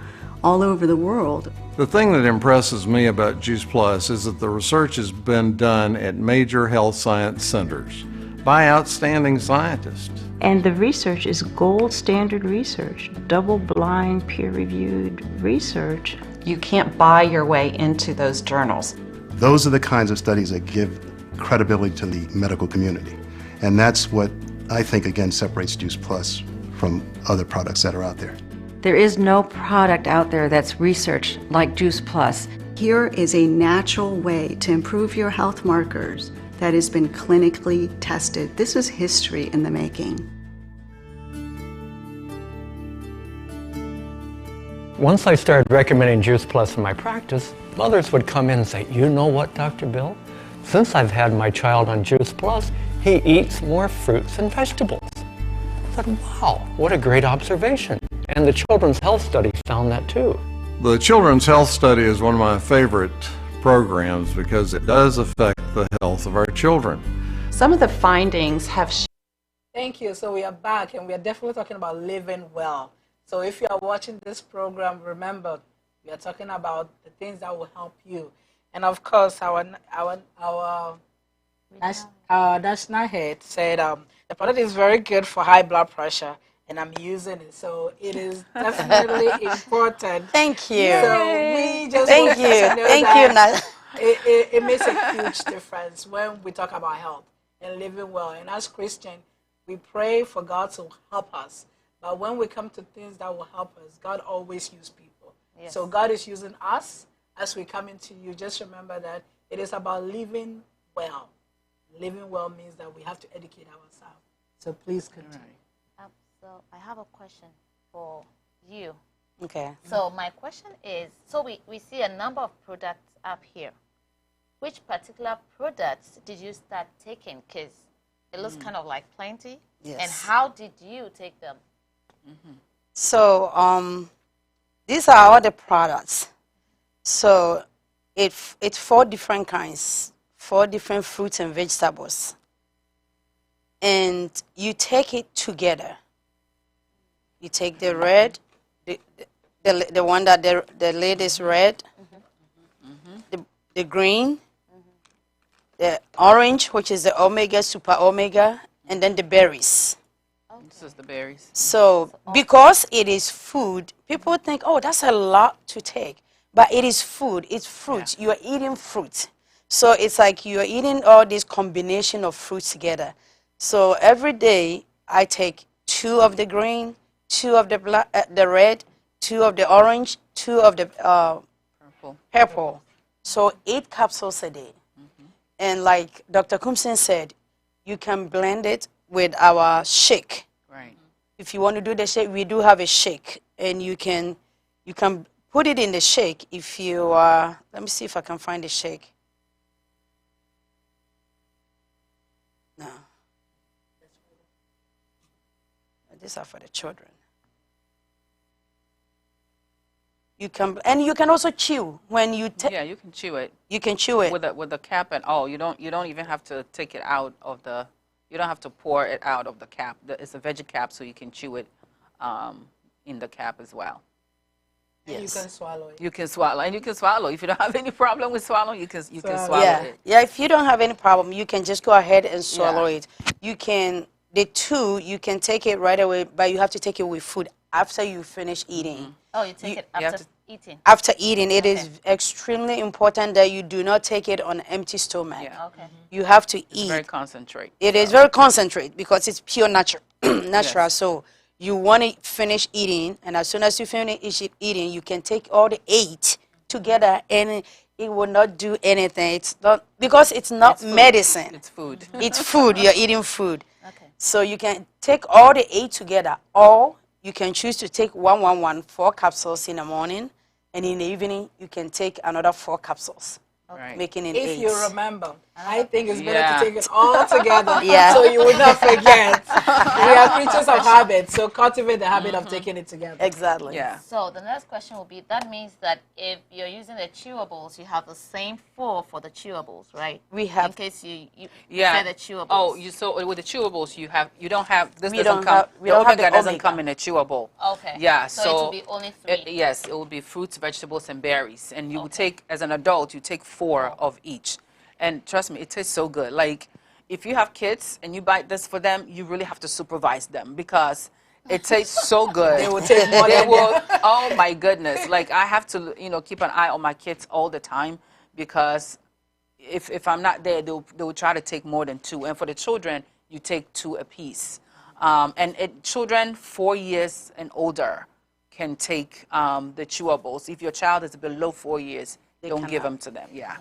all over the world. The thing that impresses me about Juice Plus is that the research has been done at major health science centers by outstanding scientists. And the research is gold standard research, double-blind, peer-reviewed research. You can't buy your way into those journals. Those are the kinds of studies that give credibility to the medical community. And that's what I think, again, separates Juice Plus from other products that are out there. There is no product out there that's researched like Juice Plus. Here is a natural way to improve your health markers that has been clinically tested. This is history in the making. Once I started recommending Juice Plus in my practice, mothers would come in and say, you know what, Dr. Bill? Since I've had my child on Juice Plus, he eats more fruits and vegetables. I said, wow, what a great observation. And the Children's Health Study found that too. The Children's Health Study is one of my favorite programs because it does affect the health of our children. Some of the findings have Thank you. So we are back and we are definitely talking about living well. So if you are watching this program, remember, we are talking about the things that will help you. And of course, our National Head said the product is very good for high blood pressure, and I'm using it, so it is definitely important. Thank you. So we just Thank want you you. to know Thank that you, Nat. it makes a huge difference when we talk about health and living well. And as Christian, we pray for God to help us. But when we come to things that will help us, God always uses people. Yes. So God is using us as we come into you. Just remember that it is about living well. Living well means that we have to educate ourselves. So please continue. So I have a question for you. Okay. So my question is, so we see a number of products up here. Which particular products did you start taking? Because it looks kind of like plenty. Yes. And how did you take them? So these are all the products. So it's 4 different kinds, 4 different fruits and vegetables. And you take it together. You take the red, the one that the lid is red, the green, the orange, which is the omega, super omega, and then the berries. This is the berries. So because it is food, people think, oh, that's a lot to take. But it is food. It's fruit. You are eating fruit. So it's like you are eating all this combination of fruits together. So every day I take 2 of the green, 2 of the red, 2 of the orange, 2 of the purple. So 8 capsules a day. And like Dr. Kumsin said, you can blend it with our shake. Right. If you want to do the shake, we do have a shake, and you can put it in the shake. If you let me see if I can find the shake. No, these are for the children. You can also chew when you Yeah, you can chew it. You can chew it with the cap and all. You don't even have to take it out of the. You don't have to pour it out of the cap. It's a veggie cap, so you can chew it in the cap as well. Yes. You can swallow it. You can swallow, and you can swallow. If you don't have any problem with swallowing, you can swallow it. Yeah, if you don't have any problem, you can just go ahead and swallow it. You can you can take it right away, but you have to take it with food after you finish eating. Oh, you take it after eating? After eating, it is extremely important that you do not take it on an empty stomach. Yeah. Okay. You have to eat. It's very concentrate. It is very concentrate because it's pure natural. Yes. So you want to finish eating, and as soon as you finish eating, you can take all the 8 together, and it will not do anything. It's not because it's not medicine. It's food. It's food. You're eating food. Okay. So you can take all the 8 together, or you can choose to take 4 capsules in the morning, and in the evening you can take another 4 capsules, making it 8. If you remember, I think it's better to take it all together Yeah. so you will not forget. We are creatures of habit, so cultivate the habit of taking it together. Exactly. Yeah. So the next question will be, that means that if you're using the chewables, you have the same 4 for the chewables, right? We have. In case you Yeah. say the chewables. Oh, so with the chewables, you don't have this. We doesn't don't come. have- we the don't have omega the doesn't omega. come in a chewable. Okay. Yeah. So it will be only 3. Yes, it will be fruits, vegetables, and berries, and you will take, as an adult, you take 4 of each. And trust me, it tastes so good. Like, if you have kids and you buy this for them, you really have to supervise them because it tastes so good. They will take more They than will. Oh my goodness! Like, I have to, keep an eye on my kids all the time because if I'm not there, they will try to take more than 2. And for the children, you take 2 apiece. Children 4 years and older can take the chewables. If your child is below 4 years, don't give them to them. Yeah.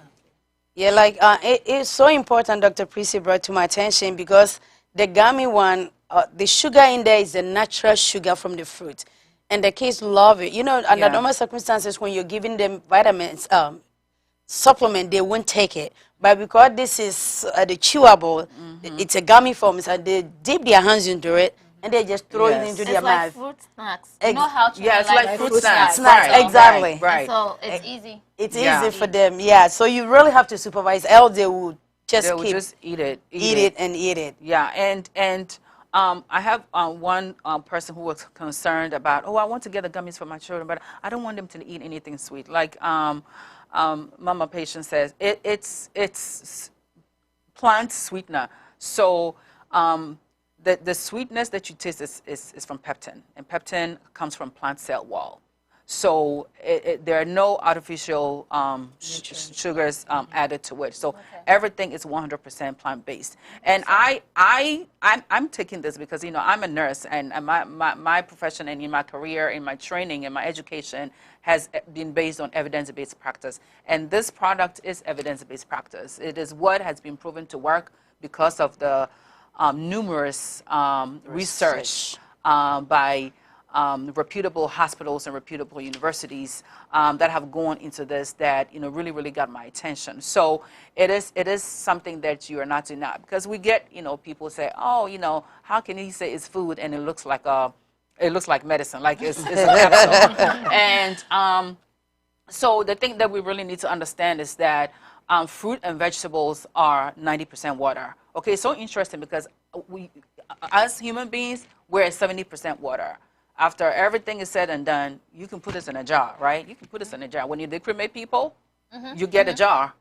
Yeah, like it's so important, Dr. Prissy brought to my attention because the gummy one, the sugar in there is the natural sugar from the fruit. And the kids love it. Under normal circumstances, when you're giving them vitamins, supplement, they won't take it. But because this is the chewable, it's a gummy form, so they dip their hands into it, and they just throw it into their It's like mouth. fruit snacks. You know how children Yeah, it's like fruit snacks. Snacks, Right, exactly. Right. So it's easy. It's Yeah. easy for them, yeah. So you really have to supervise, else they will just They will keep just eat it. eat it and eat it. Yeah, and I have one person who was concerned about, I want to get the gummies for my children, but I don't want them to eat anything sweet. Like Mama Patient says, it's plant sweetener. So the sweetness that you taste is from peptin, and peptin comes from plant cell wall. So there are no artificial sugars added to it. So everything is 100% plant-based. And I'm taking this because, you know, I'm a nurse, and my profession and in my career, in my training, and my education has been based on evidence-based practice. And this product is evidence-based practice. It is what has been proven to work because of the numerous research by reputable hospitals and reputable universities that have gone into this that, you know, really got my attention. So it is something that you are not denied, because we get, you know, people say, oh, you know, how can he say it's food and it looks like medicine, like it's a capsule. And so the thing that we really need to understand is that fruit and vegetables are 90% water. Okay, so interesting, because we, as human beings, we're at 70% water. After everything is said and done, you can put this in a jar, right? You can put this in a jar. When you cremate people, you get a jar.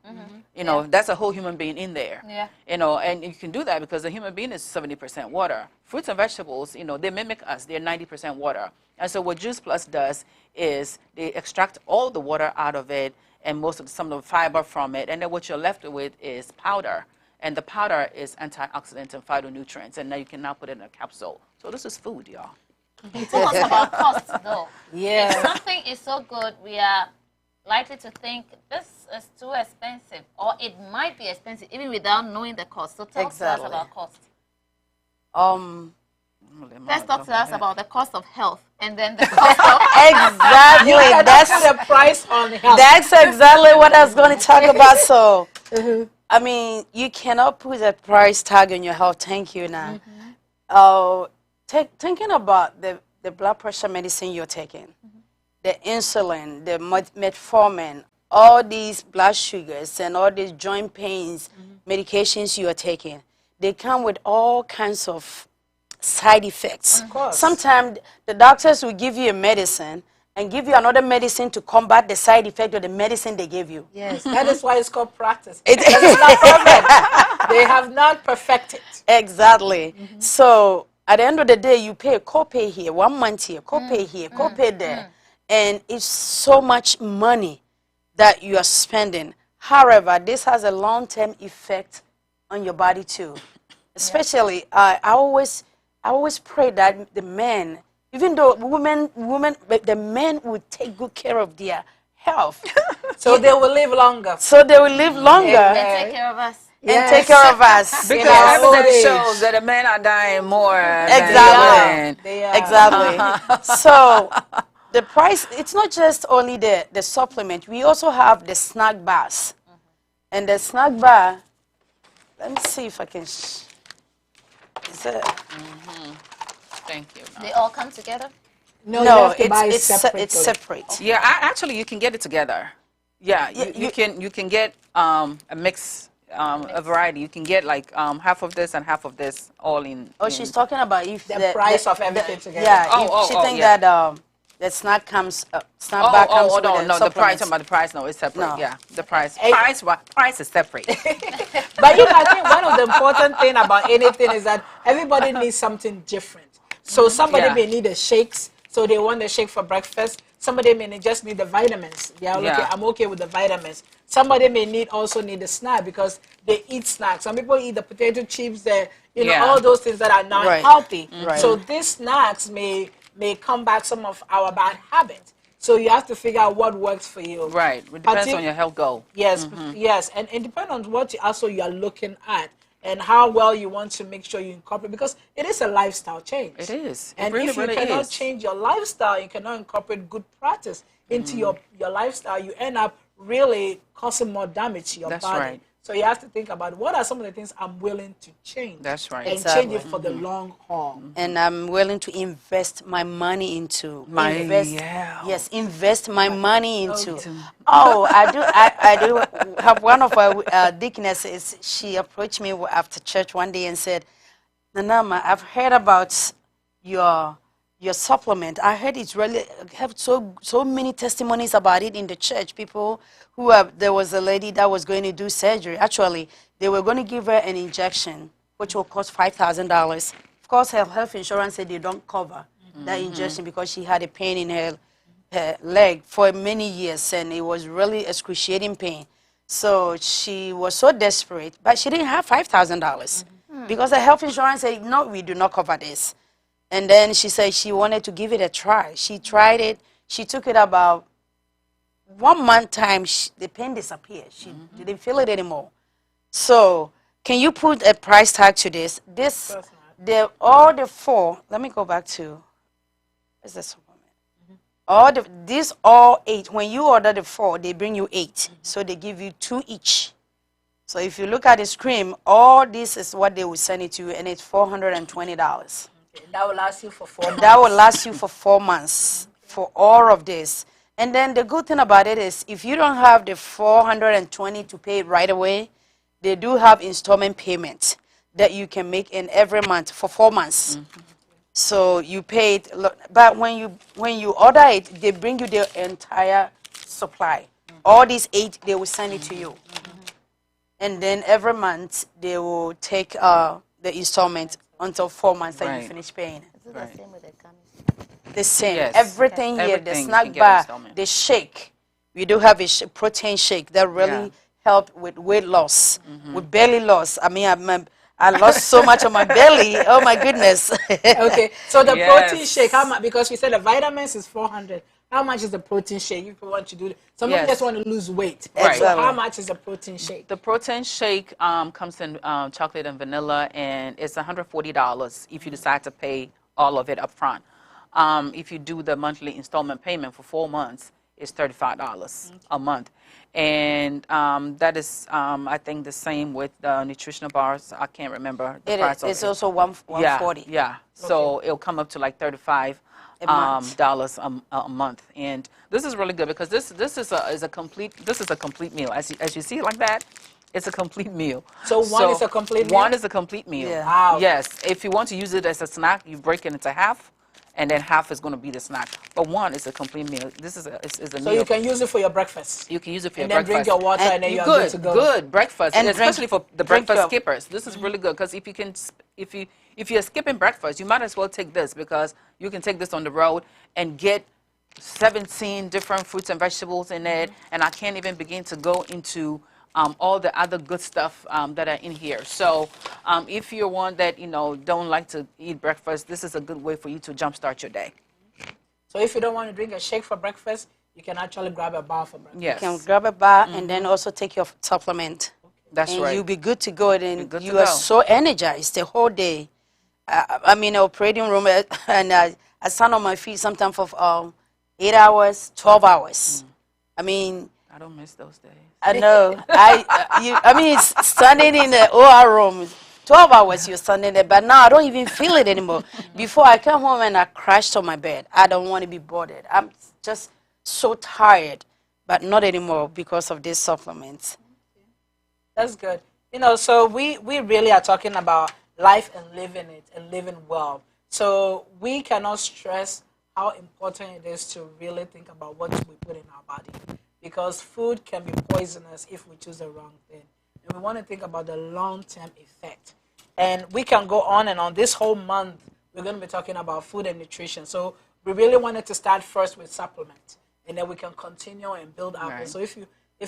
You know, that's a whole human being in there. Yeah. You know, and you can do that because the human being is 70% water. Fruits and vegetables, you know, they mimic us. They're 90% water. And so what Juice Plus does is they extract all the water out of it and some of the fiber from it. And then what you're left with is powder. And the powder is antioxidants and phytonutrients. And now you can now put it in a capsule. So this is food, y'all. Tell us about cost, though. Yeah. If something is so good, we are likely to think this is too expensive, or it might be expensive, even without knowing the cost. So tell us about cost. Let's talk to us about the cost of health, and then the cost of exactly. That's the price on health. That's exactly what I was going to talk about. So, I mean, you cannot put a price tag on your health. Thank you, now. Thinking about the blood pressure medicine you're taking, the insulin, the metformin, all these blood sugars and all these joint pains medications you are taking, they come with all kinds of side effects. Of course. Sometimes the doctors will give you a medicine and give you another medicine to combat the side effect of the medicine they gave you. Yes, that is why it's called practice. It's not perfect. They have not perfected. Exactly. So at the end of the day, you pay a copay here, 1 month here, copay here, copay there. And it's so much money that you are spending. However, this has a long-term effect on your body too. Especially, I always pray that the men, even though the men would take good care of their health. So they will live longer. So they will live longer. And take care of us. And take care of us. Because evidence shows that the men are dying more exactly. than the women. Exactly. So the price, it's not just only the supplement. We also have the snack bars. And the snack bar, let me see if I can, is it? Thank you. They all come together? No, it's separate. Yeah, actually you can get it together. Yeah, you can get a mix. A variety. You can get like half of this and half of this all in. Oh, she's talking about if the price of everything together. Yeah, she thinks that the snack comes, snack bar comes with the price. About the price, no, it's separate. No. Yeah, the price. Price is separate. But you know, I think one of the important thing about anything is that everybody needs something different. So somebody may need the shakes, so they want the shake for breakfast. Somebody may just need the vitamins. I'm okay with the vitamins. Somebody may also need a snack because they eat snacks. Some people eat the potato chips, all those things that are not healthy. Right. So these snacks may come back some of our bad habits. So you have to figure out what works for you. Right. It depends on your health goal. Yes, yes. And it depends on what you are looking at and how well you want to make sure you incorporate, because it is a lifestyle change. It is. And if you cannot change your lifestyle, you cannot incorporate good practice into your lifestyle, you end up really causing more damage to your body. Right. So you have to think about what are some of the things I'm willing to change. That's right. And change it for the long haul. And I'm willing to invest my money into. Invest my money into. Oh, I do have one of our deaconesses. She approached me after church one day and said, Nanama, I've heard about your your supplement. I heard it's really have so many testimonies about it in the church. People who have, there was a lady that was going to do surgery. Actually, they were going to give her an injection, which will cost $5,000. Of course, her health insurance said they don't cover that injection because she had a pain in her leg for many years, and it was really excruciating pain. So she was so desperate, but she didn't have $5,000 because her health insurance said, no, we do not cover this. And then she said she wanted to give it a try. She tried it. She took it about 1 month time. The pain disappeared. She didn't feel it anymore. So can you put a price tag to this? All the four, let me go back to, where's the supplement? These all 8. When you order the 4, they bring you 8. So they give you 2 each. So if you look at the screen, all this is what they will send it to you, and it's $420. That will last you for 4 months. That will last you for 4 months for all of this. And then the good thing about it is if you don't have the $420 to pay right away, they do have installment payments that you can make in every month for 4 months. So you pay it, but when you order it, they bring you the entire supply. All these 8, they will send it to you. And then every month they will take the installment until 4 months that you finish paying. Is it the same with the gummies? The same. Yes. Everything here, the Everything snack you get bar, installment. the shake. We do have a protein shake that really help with weight loss, with belly loss. I mean, I lost so much of my belly. Oh my goodness. Okay, so the protein shake, how much? Because we said the vitamins is 400. How much is the protein shake if you want to do it? Someone just want to lose weight. Right. So how much is the protein shake? The protein shake comes in chocolate and vanilla, and it's $140 if you decide to pay all of it up front. If you do the monthly installment payment for 4 months, it's $35 a month. And that is, I think, the same with the nutritional bars. I can't remember the price of it. It's also $140. Yeah. So it'll come up to like $35 dollars a month, and this is really good because this is a complete meal. As you see it like that, it's a complete meal. So one is a complete meal? One is a complete meal. Yeah. Wow. Yes. If you want to use it as a snack, you break it into half, and then half is going to be the snack. But one is a complete meal. This is a meal. So you can use it for your breakfast. You can use it for your breakfast. And then drink your water, and then you're good to go. Good breakfast, and especially for the breakfast skippers. This is really good because if you're skipping breakfast, you might as well take this because you can take this on the road and get 17 different fruits and vegetables in it. And I can't even begin to go into all the other good stuff that are in here. So if you're one that don't like to eat breakfast, this is a good way for you to jumpstart your day. So if you don't want to drink a shake for breakfast, you can actually grab a bar for breakfast. Yes. You can grab a bar and then also take your supplement. That's and right. you'll be good to go. And good to you are go. so energized the whole day. I'm in an operating room and I stand on my feet sometimes for 8 hours, 12 hours. I mean, I don't miss those days. I know. I mean, standing in the OR room, 12 hours you're standing there, but now I don't even feel it anymore. Before I come home and I crashed on my bed, I don't want to be bothered. I'm just so tired, but not anymore because of these supplements. That's good. So we really are talking about life and living it and living well. So we cannot stress how important it is to really think about what we put in our body, because food can be poisonous if we choose the wrong thing. And we want to think about the long-term effect. And we can go on and on. This whole month, we're going to be talking about food and nutrition. So we really wanted to start first with supplements, and then we can continue and build up. Right. So if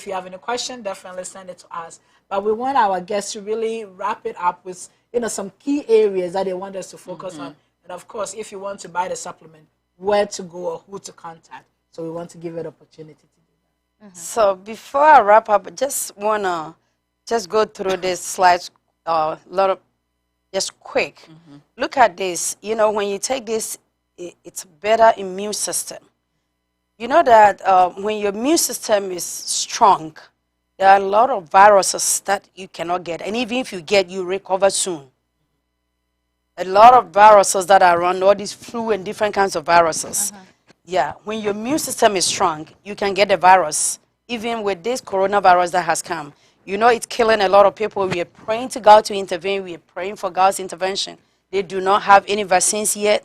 you have any question, definitely send it to us. But we want our guests to really wrap it up with some key areas that they want us to focus on. And of course, if you want to buy the supplement, where to go or who to contact. So we want to give it opportunity to do that. So before I wrap up, I just want to go through this slides just quick. Look at this. When you take this, it's better immune system. You know that when your immune system is strong, there are a lot of viruses that you cannot get. And even if you get, you recover soon. A lot of viruses that are around, all these flu and different kinds of viruses. Yeah, when your immune system is strong, you can get the virus. Even with this coronavirus that has come, it's killing a lot of people. We are praying to God to intervene. We are praying for God's intervention. They do not have any vaccines yet.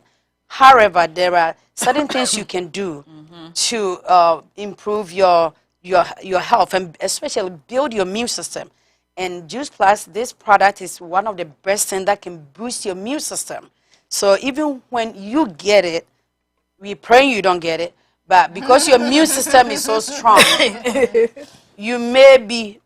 However, there are certain things you can do to improve your health and especially build your immune system. And Juice Plus, this product is one of the best things that can boost your immune system. So even when you get it, we pray you don't get it, but because your immune system is so strong, you may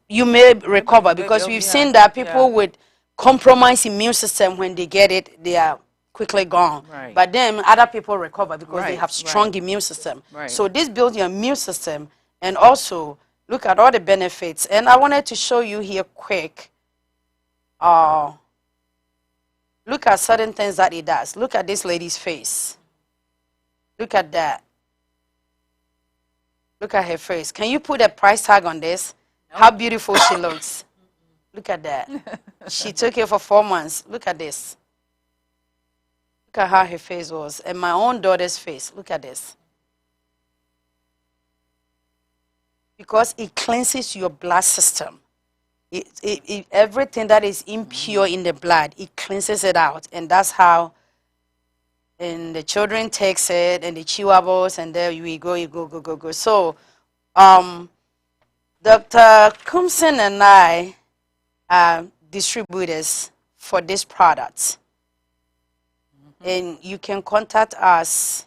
recover, because we've seen that people with compromised immune system, when they get it, they are quickly gone. Right. But then other people recover because they Right, have strong right. immune system. Right. So this builds your immune system, and also look at all the benefits. And I wanted to show you here quick. Look at certain things that it does. Look at this lady's face. Look at that. Look at her face. Can you put a price tag on this? How beautiful she looks. Look at that. She took it for 4 months. Look at this. Look at how her face was. And my own daughter's face. Look at this. Because it cleanses your blood system. Everything that is impure in the blood, it cleanses it out. And that's how, and the children takes it, and the chewable, and there you go, you go. So, Dr. Kumsen and I are distributors for this product. And you can contact us.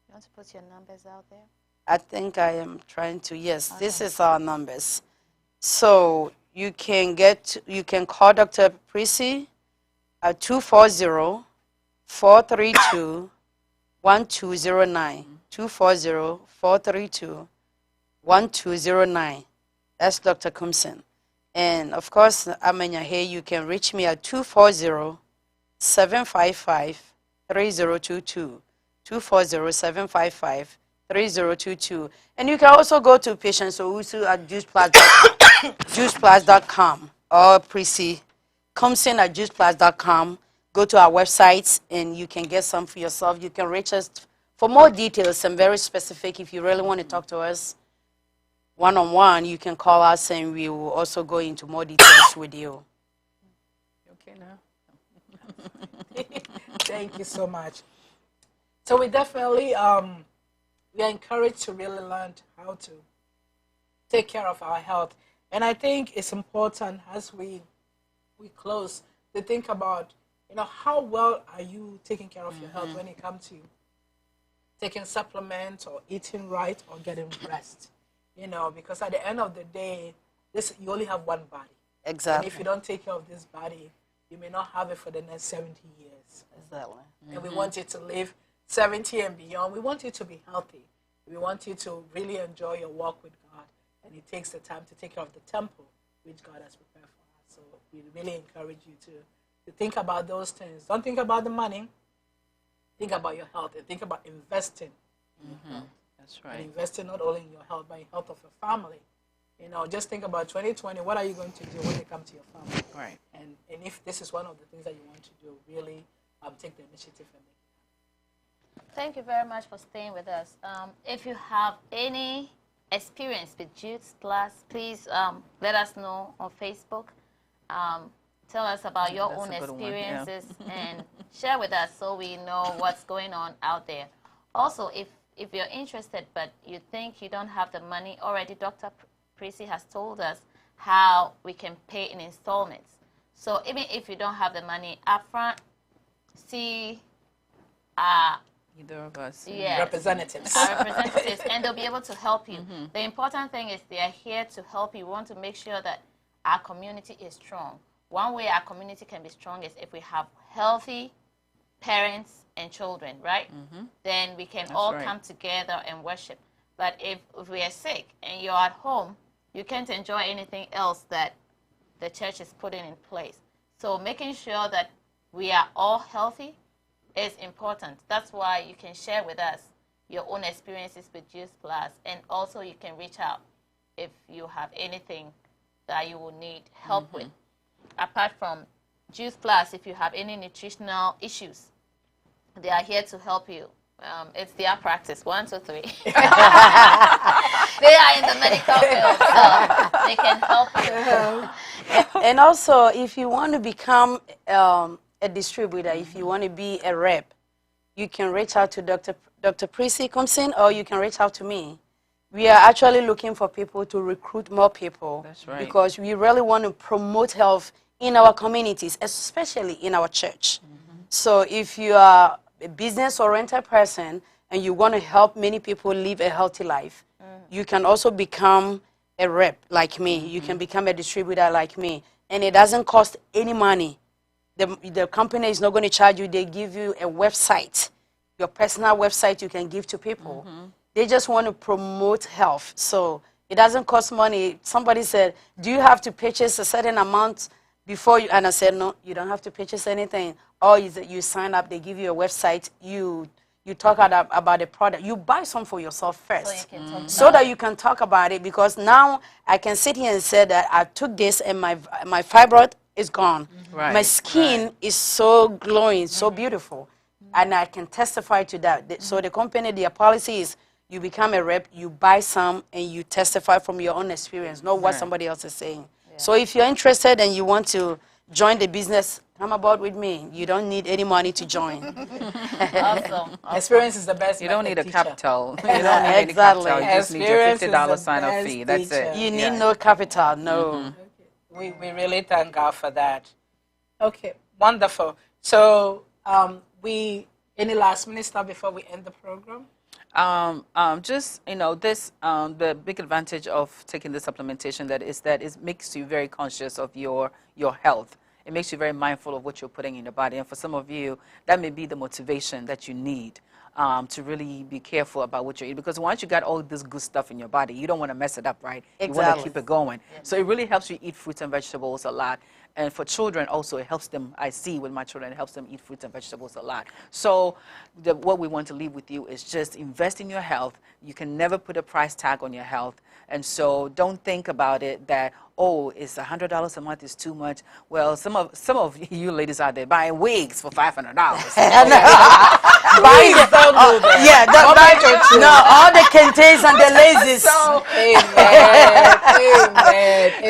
You want to put your numbers out there? I think I am trying to, yes, okay. This is our numbers. So you can call Dr. Prissy at 240-432-1209. 240-432-1209. That's Dr. Kumsen. And of course, Amenya, here you can reach me at 240-755-3022. 240-755-3022. And you can also go to Patience Owusu at juiceplus.com or Prissy Kumsen at juiceplus.com. Go to our website and you can get some for yourself. You can reach us for more details and very specific. If you really want to talk to us one-on-one, you can call us and we will also go into more details with you. Okay now? Thank you so much. So we definitely, we are encouraged to really learn how to take care of our health. And I think it's important as we close to think about, how well are you taking care of your health when it comes to taking supplements or eating right or getting rest? Because at the end of the day, you only have one body. Exactly. And if you don't take care of this body, you may not have it for the next 70 years. Exactly. And we want you to live 70 and beyond. We want you to be healthy. We want you to really enjoy your walk with God. And it takes the time to take care of the temple which God has prepared for us. So we really encourage you to think about those things. Don't think about the money. Think about your health and think about investing in your health. That's right. And investing not only in your health, but in health of your family. Just think about 2020. What are you going to do when it comes to your family? Right. And if this is one of the things that you want to do, really take the initiative and make it happen. Thank you very much for staying with us. If you have any experience with Juice Plus, please let us know on Facebook. Tell us about your own experiences and share with us so we know what's going on out there. Also, if you're interested but you think you don't have the money already, Dr. Prissy has told us how we can pay in installments. So even if you don't have the money upfront, see either of us. Yes. Representatives. Our representatives, and they'll be able to help you. The important thing is they are here to help you. We want to make sure that our community is strong. One way our community can be strong is if we have healthy parents and children, right? Then we can all come together and worship. But if we are sick and you're at home, you can't enjoy anything else that the church is putting in place. So making sure that we are all healthy is important. That's why you can share with us your own experiences with Juice Plus, and also you can reach out if you have anything that you will need help with. Apart from Juice Plus, if you have any nutritional issues, they are here to help you. It's their practice. 1, 2, 3. They are in the medical field, so they can help you. And also, if you want to become a distributor, if you want to be a rep, you can reach out to Dr. Prissy Compson, or you can reach out to me. We are actually looking for people to recruit more people. That's right. Because we really want to promote health in our communities, especially in our church. So if you are a business-oriented person and you want to help many people live a healthy life, you can also become a rep like me. You can become a distributor like me. And it doesn't cost any money. The company is not going to charge you. They give you a website, your personal website you can give to people. They just want to promote health. So it doesn't cost money. Somebody said, do you have to purchase a certain amount before you? And I said, no, you don't have to purchase anything. All is that you sign up, they give you a website, you talk about the product. You buy some for yourself first so that you can talk about it, because now I can sit here and say that I took this and my fibroid is gone. My skin is so glowing, so beautiful. And I can testify to that. So the company, their policy is you become a rep, you buy some, and you testify from your own experience, not what somebody else is saying. So if you're interested and you want to join the business, come aboard with me. You don't need any money to join. Awesome. Experience is the best. You don't need a teacher. capital. You don't need any capital. You just need your $50 sign-up fee. That's it. You need no capital, no. We really thank God for that. Okay, wonderful. So any last minute stuff before we end the program? Just, this, the big advantage of taking the supplementation that it makes you very conscious of your health. It makes you very mindful of what you're putting in your body. And for some of you, that may be the motivation that you need to really be careful about what you eat. Because once you got all this good stuff in your body, you don't want to mess it up, right? You want to keep it going. So it really helps you eat fruits and vegetables a lot. And for children also, it helps them, I see with my children, it helps them eat fruits and vegetables a lot. So what we want to leave with you is just invest in your health. You can never put a price tag on your health. And so don't think about it that, oh, it's $100 a month is too much. Well, some of you ladies out there buying wigs for $500. All the kentes and the laces. Amen.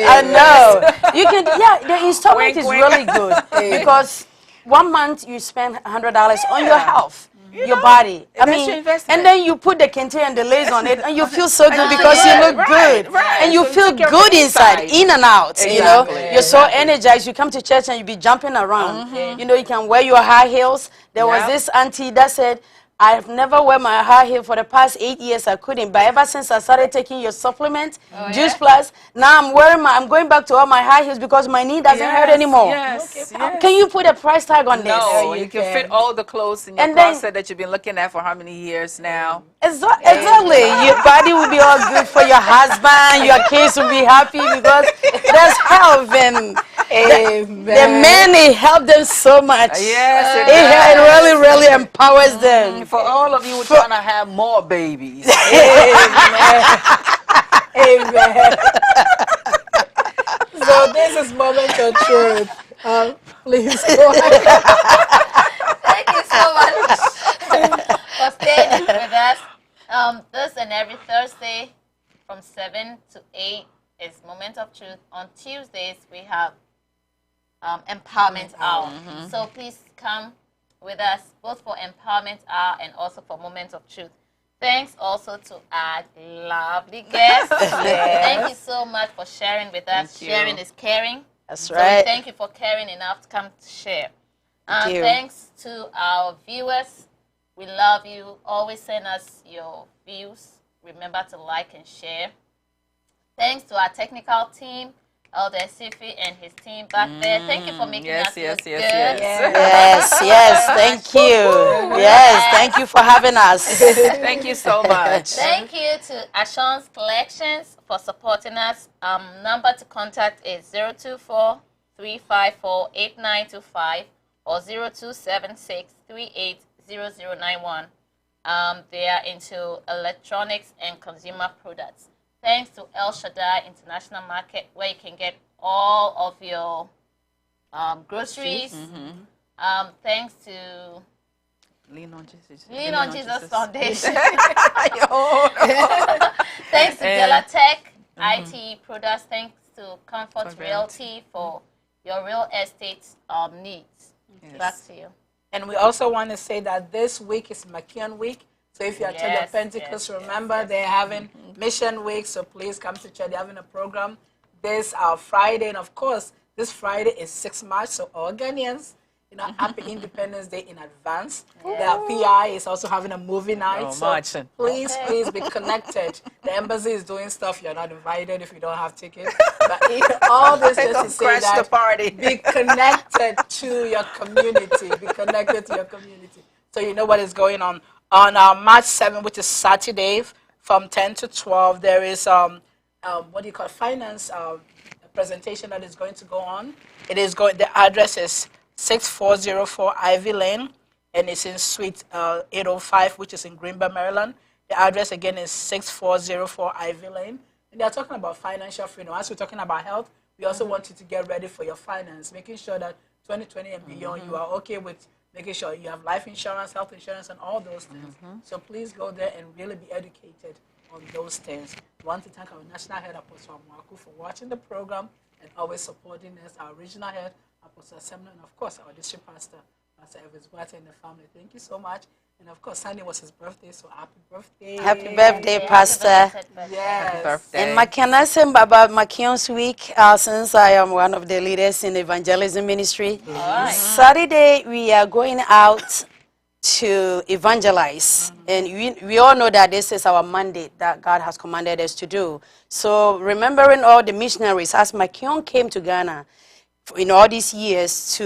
I know. You can, the installment is really good because 1 month you spend $100 on your health. Your body. I mean, and then you put the kente and the lace on it, and you feel so good because you look good, and you feel good inside, in and out. You know, you're so energized. You come to church and you be jumping around. You know, you can wear your high heels. There was this auntie that said, I've never wear my high heel for the past 8 years. I couldn't, but ever since I started taking your supplement, Juice Plus, now I'm going back to all my high heels because my knee doesn't hurt anymore. Can you put a price tag on this? No, you can fit all the clothes in your closet that you've been looking at for how many years now? Exactly. Your body will be all good for your husband. Your kids will be happy because there's health and the men, it helps them so much. Yes, it really, really empowers them. For all of you who are trying to have more babies. Amen. So this is Moment of Truth. Please go ahead. Thank you so much for staying with us. This and every Thursday from 7 to 8 is Moment of Truth. On Tuesdays, we have Empowerment Hour. So please come with us both for Empowerment Hour and also for Moment of Truth. Thanks also to our lovely guests. Thank you so much for sharing with us. Sharing is caring. That's right. So thank you for caring enough to come to share. Thanks to our viewers. We love you. Always send us your views. Remember to like and share. Thanks to our technical team, Elder Sifi and his team back there. Thank you for making us look good. Yes, thank you. Yes, thank you for having us. Thank you so much. Thank you to Ashon's Collections for supporting us. Number to contact is 024-354-8925 or 0276-380091. They are into electronics and consumer products. Thanks to El Shaddai International Market, where you can get all of your groceries. Thanks to Lean on Jesus Foundation. Thanks to Delatech IT Products. Thanks to Comfort Realty for your real estate needs. Back to you. And we also want to say that this week is McKeon Week. So if you attend Yes, the Pentecost, remember they're having Mission Week. So please come to church. They're having a program this Friday. And of course, this Friday is 6 March. So all Ghanaians, happy Independence Day in advance. The PI is also having a movie night. So please be connected. The embassy is doing stuff. You're not invited if you don't have tickets. But all this just to say that be connected to your community. Be connected to your community. So you know what is going on. On March 7th, which is Saturday, from 10 to 12, there is finance presentation that is going to go on. The address is 6404 Ivy Lane, and it's in Suite 805, which is in Greenville, Maryland. The address again is 6404 Ivy Lane. And they're talking about financial freedom. As we're talking about health, we also want you to get ready for your finance, making sure that 2020 and beyond, you are okay with making sure you have life insurance, health insurance, and all those things. So please go there and really be educated on those things. I want to thank our National Head, Apostle Amwaku, for watching the program and always supporting us, our Regional Head, Apostle Semna, and of course, our District Pastor, Pastor Elvis Guate, and the family. Thank you so much. And of course, Sunday was his birthday, so happy birthday. Happy birthday, Pastor. Yes. Happy birthday. And can I say about McKeon's Week, since I am one of the leaders in the evangelism ministry. Saturday, we are going out to evangelize. And we all know that this is our mandate that God has commanded us to do. So remembering all the missionaries, as McKeon came to Ghana in all these years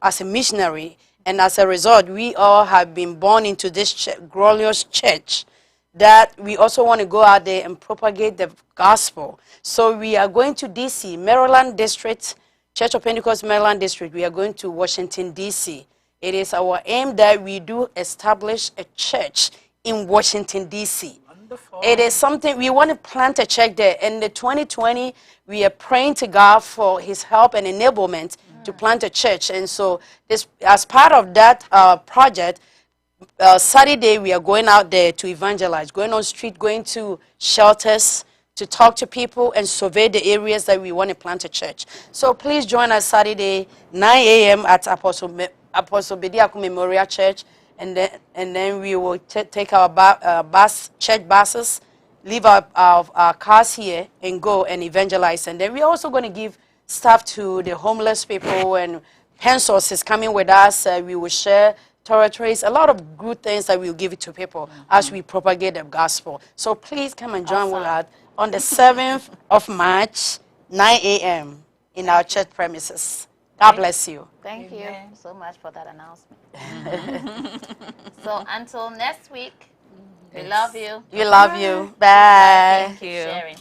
as a missionary, and as a result, we all have been born into this glorious church that we also want to go out there and propagate the gospel. So we are going to D.C., Maryland District, Church of Pentecost, Maryland District. We are going to Washington, D.C. It is our aim that we do establish a church in Washington, D.C. Wonderful. It is something, we want to plant a church there. In the 2020, we are praying to God for his help and enablement to plant a church. And so as part of that project, Saturday we are going out there to evangelize, going on street, going to shelters to talk to people and survey the areas that we want to plant a church. So please join us Saturday, 9 a.m. at Apostle Bediako Memorial Church, and then we will take our church buses, leave our cars here and go and evangelize. And then we're also going to give stuff to the homeless people, and pencils is coming with us. We will share territories, a lot of good things that we'll give it to people as we propagate the gospel. So please come and join with us on the 7th of March, 9 a.m. in our church premises. God bless you. Thank you so much for that announcement. So until next week, we love you. We love you. Bye. Thank you. Sharing.